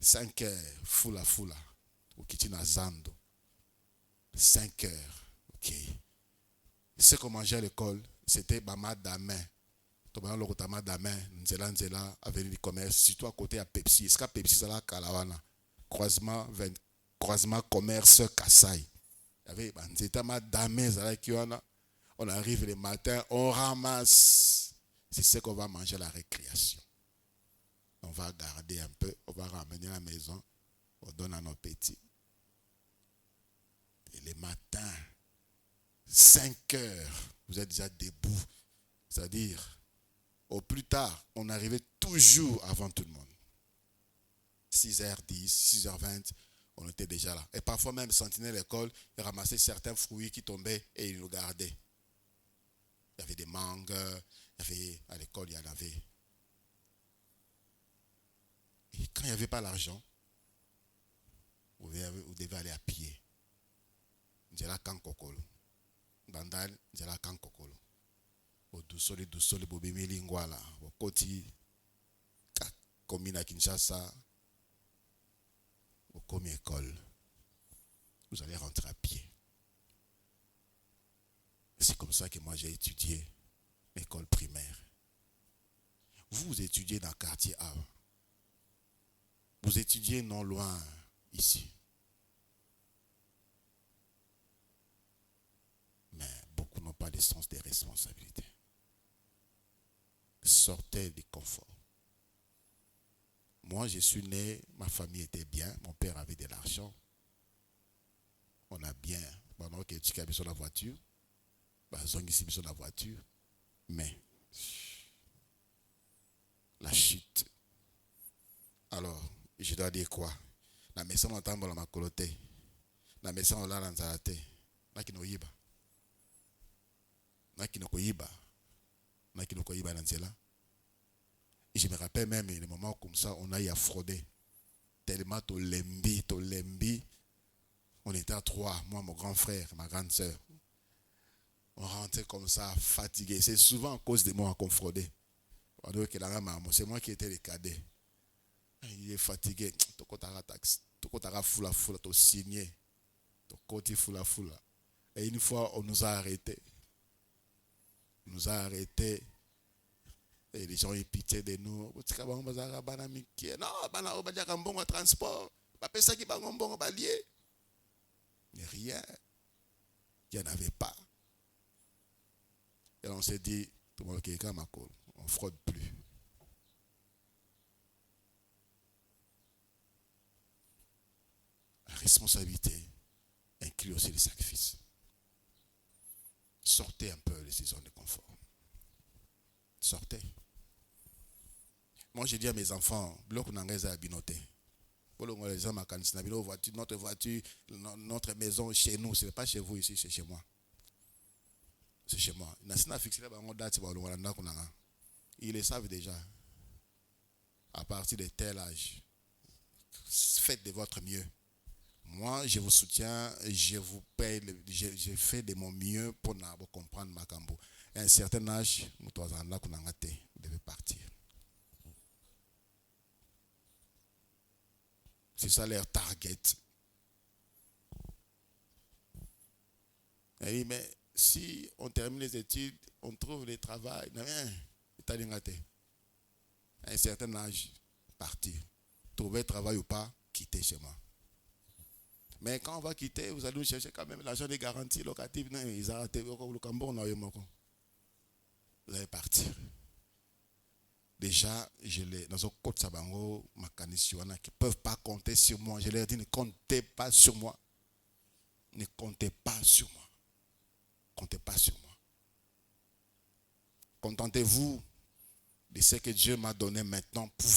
5 heures, foula. Ou qui na zando. 5 heures. Ok. Ce qu'on mangeait à l'école, c'était bama d'amen. Tobana lokotama d'amen, nzela, avenue du commerce, surtout à côté à Pepsi. Est-ce que Pepsi ça la Kalawana? Croisement commerce Kassai. Il y avait nzela d'amen ça qui on arrive le matin, on ramasse. C'est ce qu'on va manger à la récréation. On va garder un peu, on va ramener à la maison, on donne à nos petits. Et le matin, 5 heures, vous êtes déjà debout. C'est-à-dire, au plus tard, on arrivait toujours avant tout le monde. 6h10, 6h20, on était déjà là. Et parfois même, sentinelle l'école, il ramassait certains fruits qui tombaient et il nous gardait. Il y avait des mangues, à l'école, il y en avait. Et quand il n'y avait pas l'argent, vous devez aller à pied. Njela kankokolo. Bandal, njela kankokolo. Au douceur, bobemi lingwala. Au koti, komina Kinshasa. Au komi école. Vous allez rentrer à pied. C'est comme ça que moi j'ai étudié l'école primaire. Vous étudiez dans le quartier A. Vous étudiez non loin ici. Mais beaucoup n'ont pas le sens des responsabilités. Sortez du confort. Moi, je suis né, ma famille était bien, mon père avait de l'argent. On a bien, pendant que tu as besoin de la voiture, ici besoin de la voiture, mais la chute. Alors, je dois dire quoi? La maison m'entend dans ma coloté. La maison on l'a dans la tête. Na kino yiba. Na kino koyiba. Na kino koyiba dans cela. Et je me rappelle même les moments comme ça, on a eu à frauder. Tellement to lembi. On était à 3, moi, mon grand frère, ma grande soeur. On rentrait comme ça, fatigué. C'est souvent à cause de moi qu'on fraudait. C'est moi qui étais le cadet. Il est fatigué. Tokotara foula, to signé. Tokoti foula. Et une fois, on nous a arrêtés. nous a arrêtés. Et les gens ont eu pitié de nous. Non, transport. Mais rien. Il n'y en avait pas. Et on s'est dit, tout le monde qui est comme on ne fraude plus. La responsabilité inclut aussi les sacrifices. Sortez un peu de ces zones de confort. Sortez. Moi, j'ai dit à mes enfants, bloc n'engage à binoter. Notre voiture, notre maison chez nous, ce n'est pas chez vous ici, c'est chez moi. C'est chez moi. Ils le savent déjà. À partir de tel âge, faites de votre mieux. Moi, je vous soutiens, je vous paye, je fais de mon mieux pour comprendre ma cambo. À un certain âge, vous devez partir. C'est ça leur target. Et dit, mais si on termine les études, on trouve le travail, à un certain âge, partir. Trouver travail ou pas, quitter chez moi. Mais quand on va quitter, vous allez nous chercher quand même l'argent des garanties locatives. Vous allez partir. Déjà, dans un code Sabango, ma canisiwana qui ne peuvent pas compter sur moi. Je leur dis, ne comptez pas sur moi. Ne comptez pas sur moi. Comptez pas sur moi. Contentez-vous de ce que Dieu m'a donné maintenant pour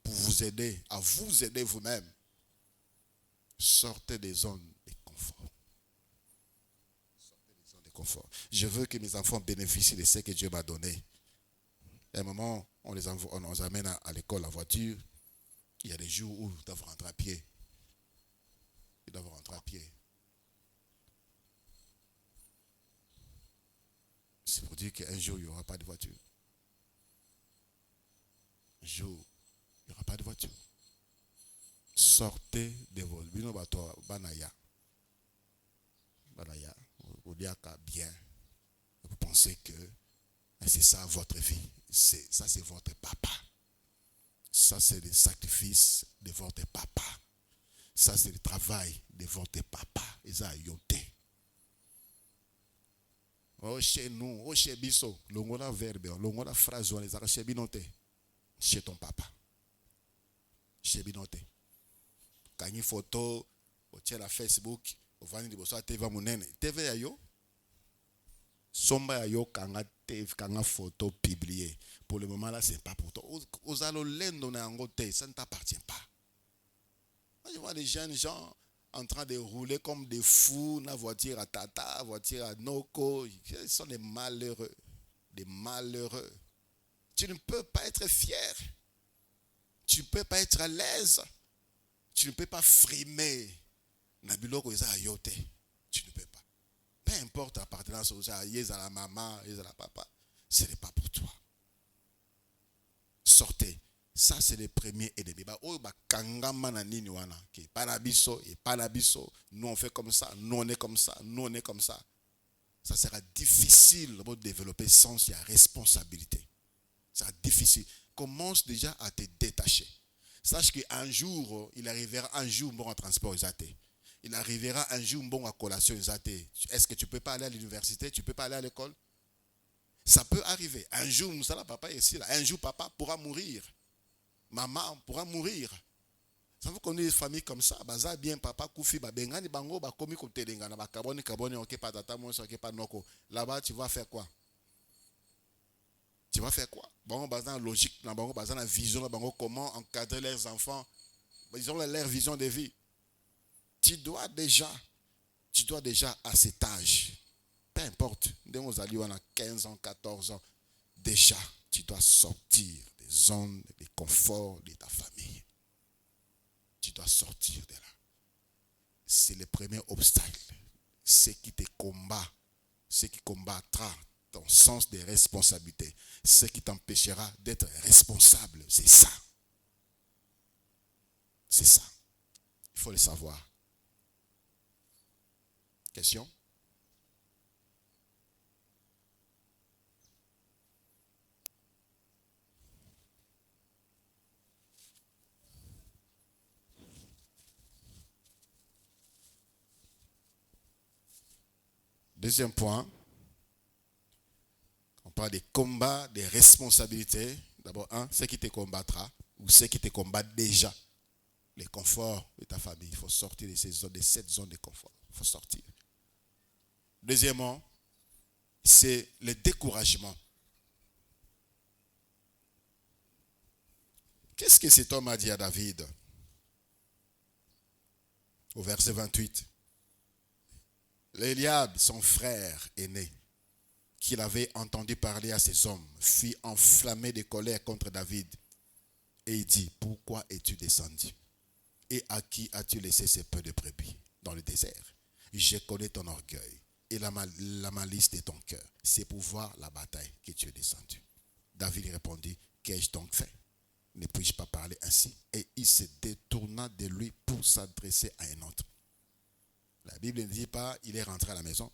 vous aider, à vous aider vous-même. Sortez des zones de confort. Sortez des zones de confort. Je veux que mes enfants bénéficient de ce que Dieu m'a donné. À un moment, on les amène à l'école en voiture. Il y a des jours où ils doivent rentrer à pied. Ils doivent rentrer à pied. C'est pour dire qu'un jour, il n'y aura pas de voiture. Un jour, il n'y aura pas de voiture. Sortez de vos banaya. Banaya. Vous dites bien. Vous pensez que c'est ça votre vie. Ça, c'est votre papa. Ça, c'est le sacrifice de votre papa. Ça, c'est le travail de votre papa. Ils ont yoté. Oh, chez nous, oh, chez Bisso, l'ongola verbe, l'ongola phrase, les arraches chez Binoté. Chez ton papa. Chez Binoté. Quand il y a une photo, au tient la Facebook, au vani de bosso, TV monene. TV ayo. Somba ayo kanga TV, kanga photo publiée. Pour le moment là, c'est pas pour toi. Aux alolendo na angote, ça ne t'appartient pas. Moi, je vois des jeunes gens en train de rouler comme des fous, la voiture à Tata, voiture à Noko. Ils sont des malheureux. Des malheureux. Tu ne peux pas être fier. Tu ne peux pas être à l'aise. Tu ne peux pas frimer. Nabiloko est à yote. Tu ne peux pas. Peu importe l'appartenance aux à la maman, à la papa. Ce n'est pas pour toi. Sortez. Ça, c'est le premier ennemi. Nous, on fait comme ça. Nous, on est comme ça. Nous, on est comme ça. Ça sera difficile de développer sens et responsabilité. Ça sera difficile. Commence déjà à te détacher. Sache qu'un jour, il arrivera un jour bon en transport. Il arrivera un jour bon à collation. Est-ce que tu ne peux pas aller à l'université? Tu ne peux pas aller à l'école? Ça peut arriver. Un jour, papa est ici. Un jour, papa pourra mourir. Maman pourra mourir. Ça vous connaissez des familles comme ça. Baza bien papa koufi bengani bango ba komi ko telengana ba kaboni ok pas tata moi ok pas noko. Là-bas tu vas faire quoi? Tu vas faire quoi? Bango baza logique na bango baza na vision na bango comment encadrer leurs enfants. Ils ont leur vision de vie. Tu dois déjà à cet âge, peu importe, dès que vous allez à 15 ans, 14 ans, déjà tu dois sortir des zones de confort de ta famille. Tu dois sortir de là. C'est le premier obstacle. Ce qui te combat, ce qui combattra ton sens de responsabilité, ce qui t'empêchera d'être responsable, c'est ça. C'est ça. Il faut le savoir. Question? Deuxième point, on parle des combats, des responsabilités. D'abord, ce qui te combattra ou ce qui te combat déjà. Les conforts de ta famille. Il faut sortir de ces zones, de cette zone de confort. Il faut sortir. Deuxièmement, c'est le découragement. Qu'est-ce que cet homme a dit à David? Au verset 28. Eliab, son frère aîné, qu'il avait entendu parler à ses hommes, fut enflammé de colère contre David. Et il dit, pourquoi es-tu descendu? Et à qui as-tu laissé ces peu de brebis dans le désert? Je connais ton orgueil et la malice de ton cœur. C'est pour voir la bataille que tu es descendu. David répondit, qu'ai-je donc fait? Ne puis-je pas parler ainsi? Et il se détourna de lui pour s'adresser à un autre. La Bible ne dit pas, il est rentré à la maison.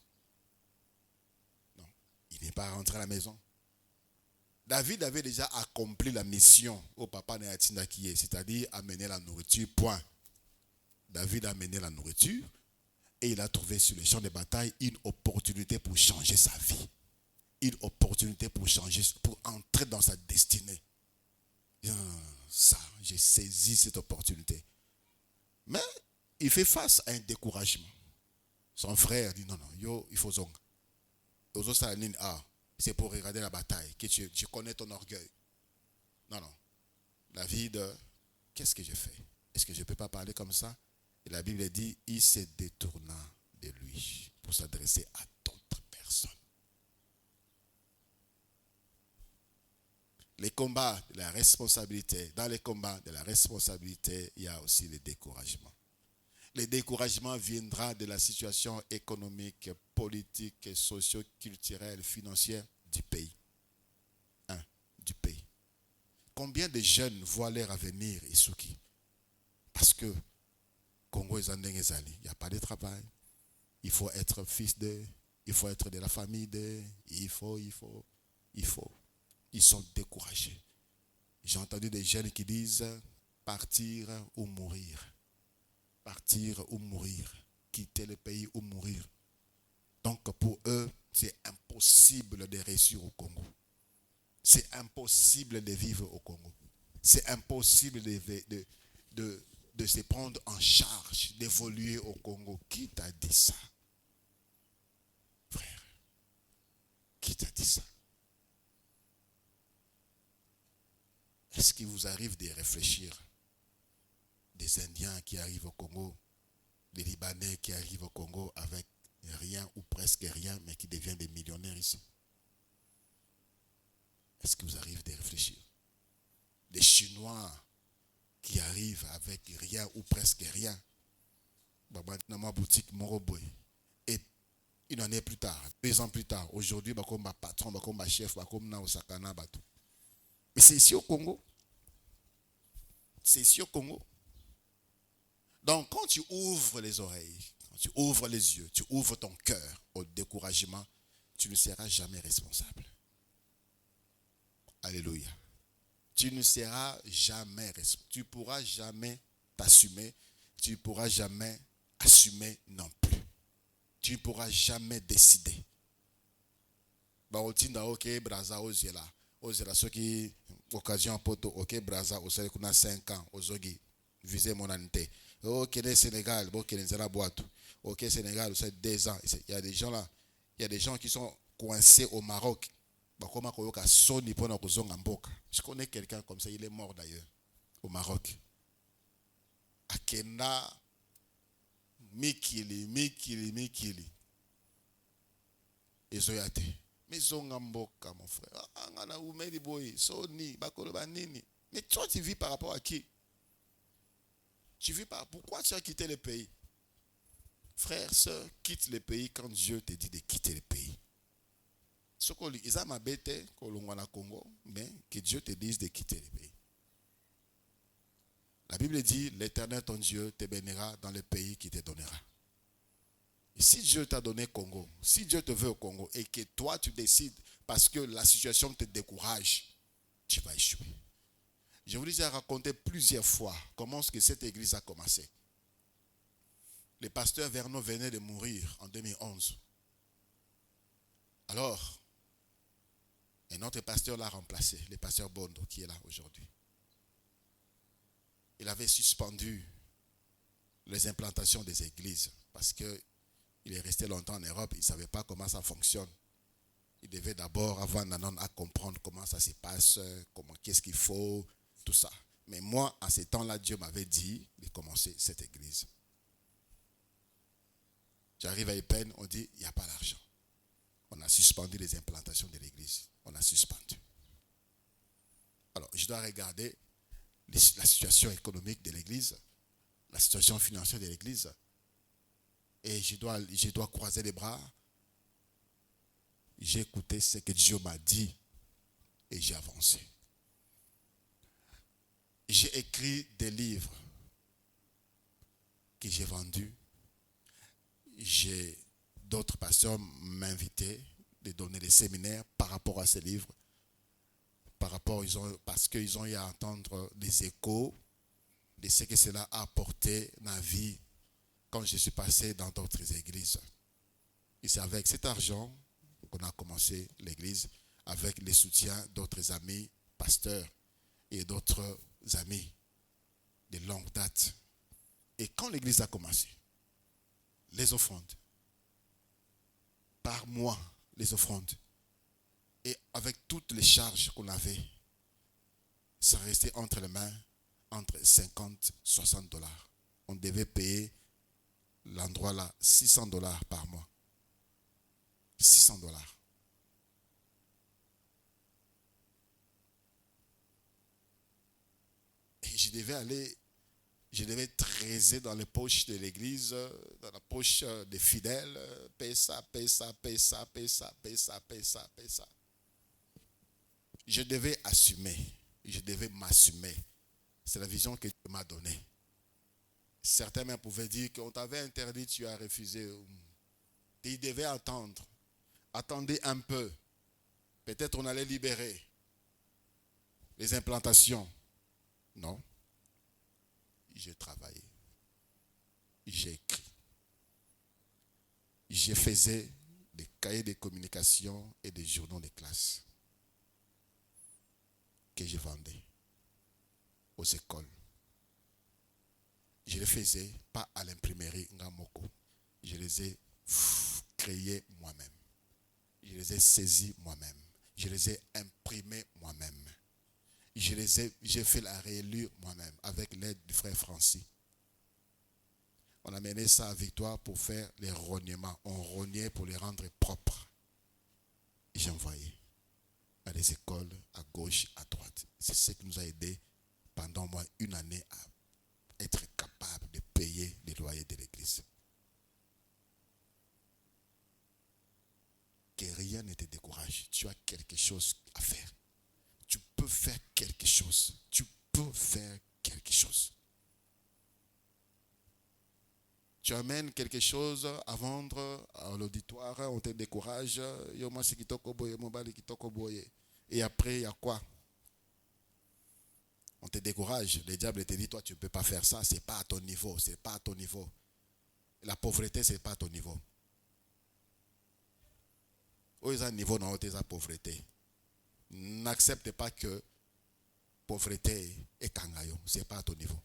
Non, il n'est pas rentré à la maison. David avait déjà accompli la mission au papa Néatina qui est, c'est-à-dire amener la nourriture, point. David a amené la nourriture et il a trouvé sur le champ de bataille une opportunité pour changer sa vie. Une opportunité pour changer, pour entrer dans sa destinée. Ça, j'ai saisi cette opportunité. Mais il fait face à un découragement. Son frère dit non, il faut zonga. C'est pour regarder la bataille, que je connais ton orgueil. Non. David, qu'est-ce que j'ai fait? Est-ce que je ne peux pas parler comme ça? Et la Bible dit, il se détourna de lui pour s'adresser à d'autres personnes. Les combats de la responsabilité, dans les combats de la responsabilité, il y a aussi le découragement. Le découragement viendra de la situation économique, politique, socio-culturelle, financière du pays. Du pays. Combien de jeunes voient leur avenir essouki? Parce que Congo est en Ndengezali, il n'y a pas de travail. Il faut être fils de, il faut être de la famille de, il faut. Ils sont découragés. J'ai entendu des jeunes qui disent partir ou mourir. Partir ou mourir. Quitter le pays ou mourir. Donc pour eux, c'est impossible de réussir au Congo. C'est impossible de vivre au Congo. C'est impossible de se prendre en charge, d'évoluer au Congo. Qui t'a dit ça? Frère, qui t'a dit ça? Est-ce qu'il vous arrive de réfléchir? Des Indiens qui arrivent au Congo, des Libanais qui arrivent au Congo avec rien ou presque rien, mais qui deviennent des millionnaires ici. Est-ce qu'il vous arrive de réfléchir? Des Chinois qui arrivent avec rien ou presque rien. Boutique Moroboy. Et une année plus tard, 2 ans plus tard, aujourd'hui, comme patron, comme chef, comme na Osakana, bateau. Mais c'est ici au Congo. C'est ici au Congo. Donc, quand tu ouvres les oreilles, quand tu ouvres les yeux, tu ouvres ton cœur au découragement, tu ne seras jamais responsable. Alléluia. Tu ne seras jamais responsable. Tu ne pourras jamais t'assumer. Tu ne pourras jamais assumer non plus. Tu ne pourras jamais décider. Ok, Braza, Ozela. Ozela, ceux qui, occasion, poto, ok, Braza, Ozela, qu'on a 5 ans, Ozogi, viser mon année. Ok, le Sénégal, ok, les boîte. Ok, Sénégal, c'est 2 ans. Il y a des gens là, il y a des gens qui sont coincés au Maroc. Je connais quelqu'un comme ça, il est mort d'ailleurs, au Maroc. Akena, Mikili. Et Zoyate. Mais Zongamboka, mon frère. Mais toi, tu vis par rapport à qui? Tu vis par. Pourquoi tu as quitté le pays? Frère, sœur, quitte le pays quand Dieu te dit de quitter le pays. Ils ont m'abêté Congo, mais que Dieu te dise de quitter le pays. La Bible dit, l'Éternel ton Dieu te bénira dans le pays qu'il te donnera. Et si Dieu t'a donné Congo, si Dieu te veut au Congo et que toi tu décides parce que la situation te décourage, tu vas échouer. Je vous ai raconté plusieurs fois comment est-ce que cette église a commencé. Le pasteur Vernon venait de mourir en 2011. Alors, un autre pasteur l'a remplacé, le pasteur Bondo, qui est là aujourd'hui. Il avait suspendu les implantations des églises parce qu'il est resté longtemps en Europe, il ne savait pas comment ça fonctionne. Il devait d'abord avoir Nanon à comprendre comment ça se passe, qu'est-ce qu'il faut, tout ça. Mais moi, à ce temps-là, Dieu m'avait dit de commencer cette église. J'arrive à Epen, on dit, il n'y a pas d'argent. On a suspendu les implantations de l'église. On a suspendu. Alors, je dois regarder la situation économique de l'église, la situation financière de l'église. Et je dois croiser les bras. J'ai écouté ce que Dieu m'a dit et j'ai avancé. J'ai écrit des livres que j'ai vendus. D'autres pasteurs m'invitaient de donner des séminaires par rapport à ces livres. Parce qu'ils ont eu à entendre des échos de ce que cela a apporté dans ma vie quand je suis passé dans d'autres églises. Et c'est avec cet argent qu'on a commencé l'église, avec le soutien d'autres amis pasteurs et d'autres amis de longue date. Et quand l'église a commencé, les offrandes, par mois, les offrandes, et avec toutes les charges qu'on avait, ça restait entre les mains, entre 50 et 60 dollars. On devait payer l'endroit là, 600 dollars par mois. 600 dollars. Et je devais traiser dans les poches de l'église, dans la poche des fidèles, paye ça. Je devais assumer, je devais m'assumer. C'est la vision que Dieu m'a donnée. Certains même pouvaient dire qu'on t'avait interdit, tu as refusé. Il devait attendre. Attendez un peu. Peut-être on allait libérer les implantations. Non. J'ai travaillé. J'ai écrit. Je faisais des cahiers de communication et des journaux de classe que je vendais aux écoles. Je les faisais pas à l'imprimerie Ngamoko. Je les ai créés moi-même. Je les ai saisis moi-même. Je les ai imprimés moi-même. J'ai fait la réélure moi-même avec l'aide du frère Francis. On a mené ça à Victoire pour faire les rognements. On rognait pour les rendre propres. Et j'ai envoyé à des écoles à gauche, à droite. C'est ce qui nous a aidé pendant au moins une année à être capable de payer les loyers de l'église. Que rien ne te décourage. Tu as quelque chose à faire. Tu peux faire quelque chose. Tu peux faire quelque chose. Tu amènes quelque chose à vendre à l'auditoire, on te décourage. Et après, il y a quoi? On te décourage. Le diable te dit, toi, tu ne peux pas faire ça. Ce n'est pas à ton niveau. Ce n'est pas à ton niveau. La pauvreté, ce n'est pas à ton niveau. Où est un niveau dans la pauvreté? N'accepte pas que pauvreté est kangayo. Ce n'est pas à ton niveau.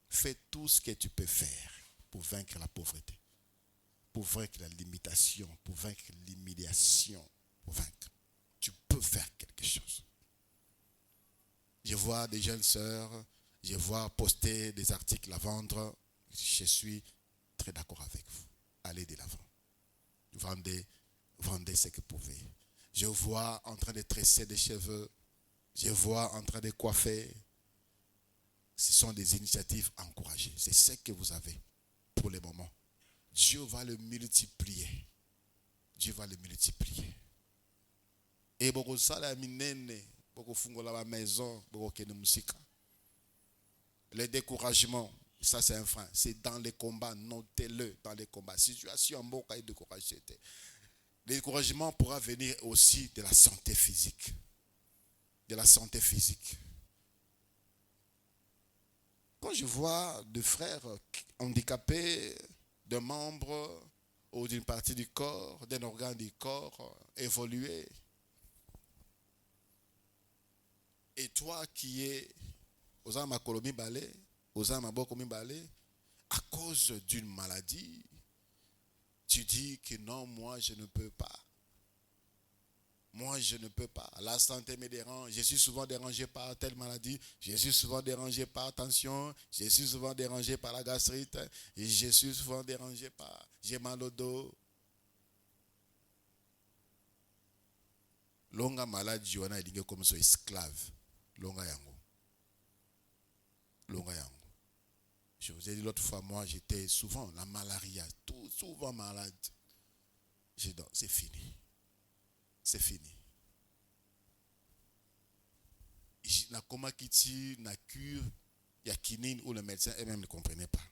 Fais tout ce que tu peux faire pour vaincre la pauvreté, pour vaincre la limitation, pour vaincre l'humiliation, pour vaincre. Tu peux faire quelque chose. Je vois des jeunes sœurs, je vois poster des articles à vendre. Je suis très d'accord avec vous. Allez de l'avant. Vendez ce que vous pouvez. Je vois en train de tresser des cheveux. Je vois en train de coiffer. Ce sont des initiatives encouragées. C'est ce que vous avez pour le moment. Dieu va le multiplier. Dieu va le multiplier. Et beaucoup ça minene, beaucoup fungola la maison, beaucoup kene musika. Le découragement, ça c'est un frein. C'est dans les combats, notez-le dans les combats. Situation en bon cas de décourager. Le découragement pourra venir aussi de la santé physique. De la santé physique. Quand je vois des frères handicapés, des membres ou d'une partie du corps, d'un organe du corps évoluer. Et toi qui es aux amakolo mibale, aux amaboko mibale, à cause d'une maladie, tu dis que non, moi je ne peux pas. Moi je ne peux pas. La santé me dérange. Je suis souvent dérangé par telle maladie. Je suis souvent dérangé par la tension. Je suis souvent dérangé par la gastrite. Et je suis souvent dérangé par... J'ai mal au dos. Longa malade, Joana est comme son esclave. Longa yango. Longa yango. Je vous ai dit l'autre fois, moi j'étais souvent la malaria, souvent malade. J'ai dit, c'est fini. C'est fini. La coma qui tire, la cure, il y a kinine où le médecin eux-mêmes ne comprenait pas.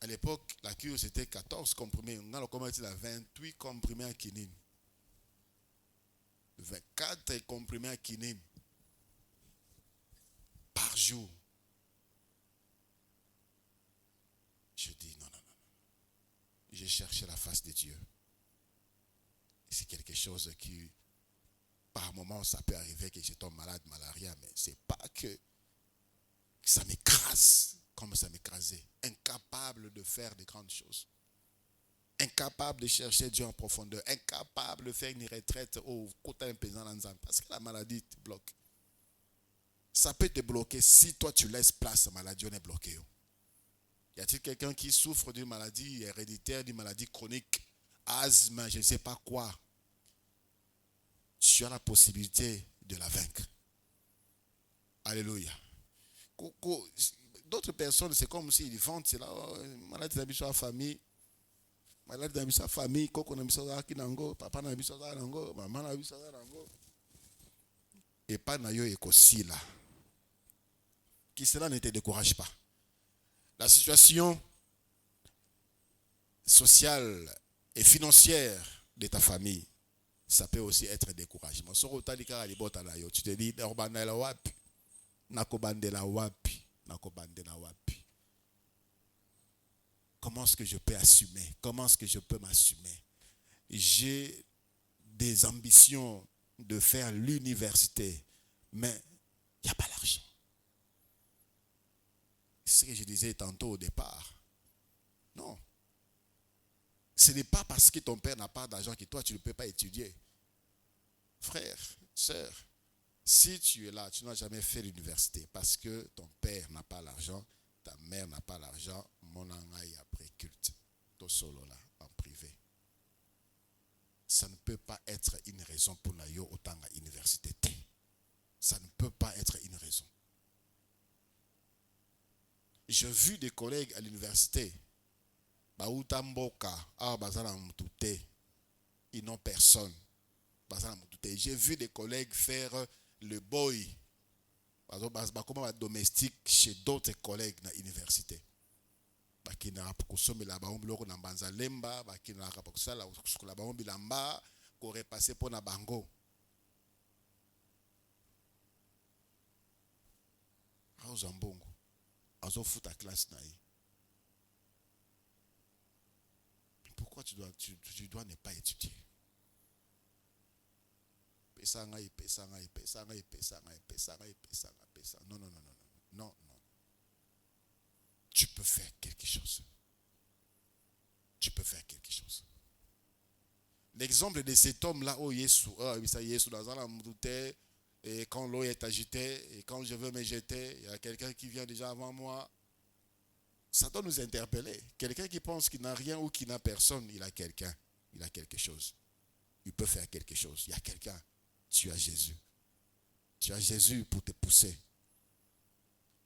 À l'époque, la cure c'était 14 comprimés. On a le coma il a 28 comprimés à kinine. 24 comprimés à kinine par jour. Je dis non. J'ai cherché la face de Dieu. C'est quelque chose qui, par moment, ça peut arriver que je tombe malade, malaria, mais c'est pas que ça m'écrase comme ça m'écrasait. Incapable de faire de grandes choses. Incapable de chercher Dieu en profondeur. Incapable de faire une retraite au côté imposant l'ensemble. Parce que la maladie te bloque. Ça peut te bloquer si toi tu laisses place à la maladie, on est bloqué. Y a-t-il quelqu'un qui souffre d'une maladie héréditaire, d'une maladie chronique, asthme, je ne sais pas quoi? Tu as la possibilité de la vaincre. Alléluia. D'autres personnes, c'est comme s'ils vendent, c'est là, maladie d'habitude à la famille, maladie d'habitude à la famille, coco d'habitude à la papa d'habitude à la maman d'habitude à la et pas nayo et aussi là. Qui cela ne te décourage pas. La situation sociale et financière de ta famille, ça peut aussi être découragement. Tu te dis, comment est-ce que je peux assumer? Comment est-ce que je peux m'assumer? J'ai des ambitions de faire l'université, mais il n'y a pas l'argent. C'est ce que je disais tantôt au départ. Non. Ce n'est pas parce que ton père n'a pas d'argent que toi, tu ne peux pas étudier. Frère, sœur, si tu es là, tu n'as jamais fait l'université parce que ton père n'a pas l'argent, ta mère n'a pas l'argent, mon angaï après culte, tout solo là, en privé. Ça ne peut pas être une raison pour la yo autant à l'université. Ça ne peut pas être une raison. J'ai vu des collègues à l'université, ils n'ont personne. J'ai vu des collègues faire le boy, comme domestique chez d'autres collègues à l'université. Passé pour Nabango. Zambongo. Azo fout ta classe naïe. Pourquoi tu dois ne pas étudier? Non. Tu peux faire quelque chose. L'exemple de cet homme-là, et quand l'eau est agitée, et quand je veux me jeter, il y a quelqu'un qui vient déjà avant moi. Ça doit nous interpeller. Quelqu'un qui pense qu'il n'a rien ou qu'il n'a personne, il a quelqu'un. Il a quelque chose. Il peut faire quelque chose. Il y a quelqu'un. Tu as Jésus. Tu as Jésus pour te pousser.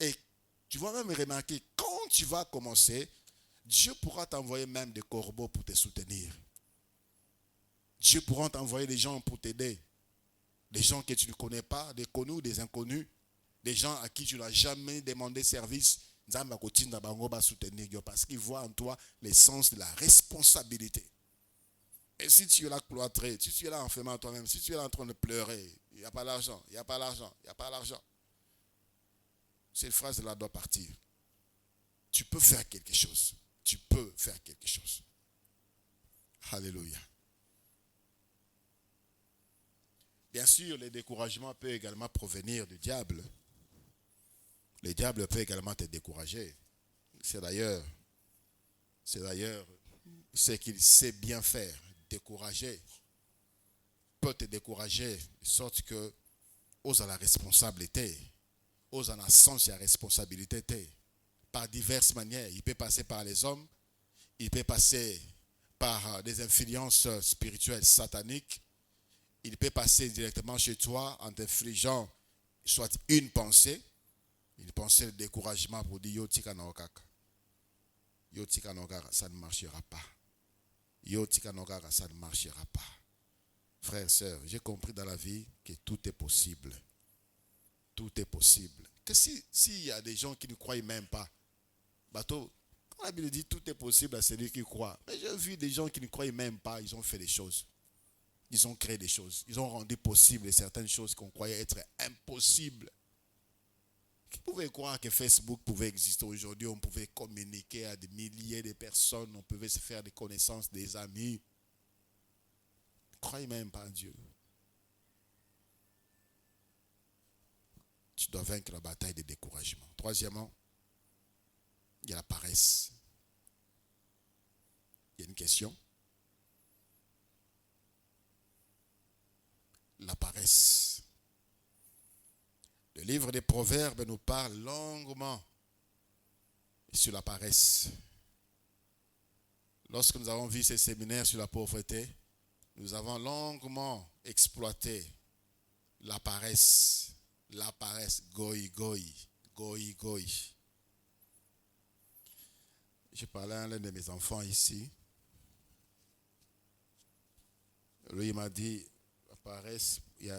Et tu vas même remarquer, quand tu vas commencer, Dieu pourra t'envoyer même des corbeaux pour te soutenir. Dieu pourra t'envoyer des gens pour t'aider. Des gens que tu ne connais pas, des connus ou des inconnus. Des gens à qui tu n'as jamais demandé service. Parce qu'ils voient en toi l'essence de la responsabilité. Et si tu es là cloîtré, si tu es là enfermé en toi-même, si tu es là en train de pleurer, il n'y a pas l'argent. Cette phrase-là doit partir. Tu peux faire quelque chose. tu peux faire quelque chose. Alléluia. Bien sûr, le découragement peut également provenir du diable. Le diable peut également te décourager. C'est d'ailleurs ce qu'il sait bien faire, décourager. Peut te décourager, de sorte que ose à la responsabilité, ose en sens la responsabilité, par diverses manières. Il peut passer par les hommes, il peut passer par des influences spirituelles sataniques, il peut passer directement chez toi en t'infligeant soit une pensée de découragement pour dire yo tika na okaka. Yo tika na okaka, ça ne marchera pas. Yo tika na okaka, ça ne marchera pas. Frères et sœurs, j'ai compris dans la vie que tout est possible. Tout est possible. Que s'il y a des gens qui ne croient même pas, bateau, quand la Bible dit tout est possible à celui qui croit, mais j'ai vu des gens qui ne croient même pas, ils ont fait des choses. Ils ont créé des choses. Ils ont rendu possible certaines choses qu'on croyait être impossibles. Qui pouvait croire que Facebook pouvait exister aujourd'hui? On pouvait communiquer à des milliers de personnes. On pouvait se faire des connaissances, des amis. Ne croyez même pas en Dieu. Tu dois vaincre la bataille des découragements. Troisièmement, il y a la paresse. Il y a une question. La paresse. Le livre des Proverbes nous parle longuement sur la paresse. Lorsque nous avons vu ces séminaires sur la pauvreté, nous avons longuement exploité la paresse. La paresse, goy. Je parlais à l'un de mes enfants ici. Lui, il m'a dit, la paresse, il y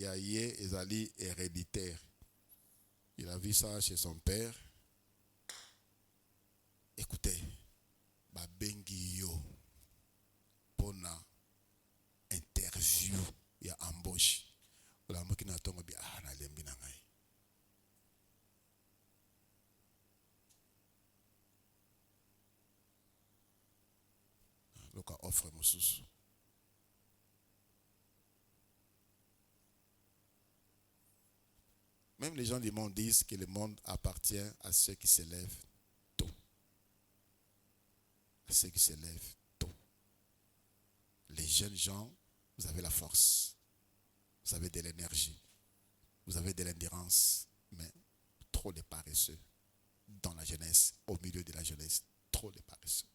a ezali héréditaire. Il a vu ça chez son père. Écoutez, babengi yo pona interview ya embauche. La moki na tongo bi na lembi na ngai. Loka offre mosusu. Même les gens du monde disent que le monde appartient à ceux qui se lèvent tôt. À ceux qui se lèvent tôt. Les jeunes gens, vous avez la force. Vous avez de l'énergie. Vous avez de l'endurance. Mais trop de paresseux. Dans la jeunesse, au milieu de la jeunesse, trop de paresseux.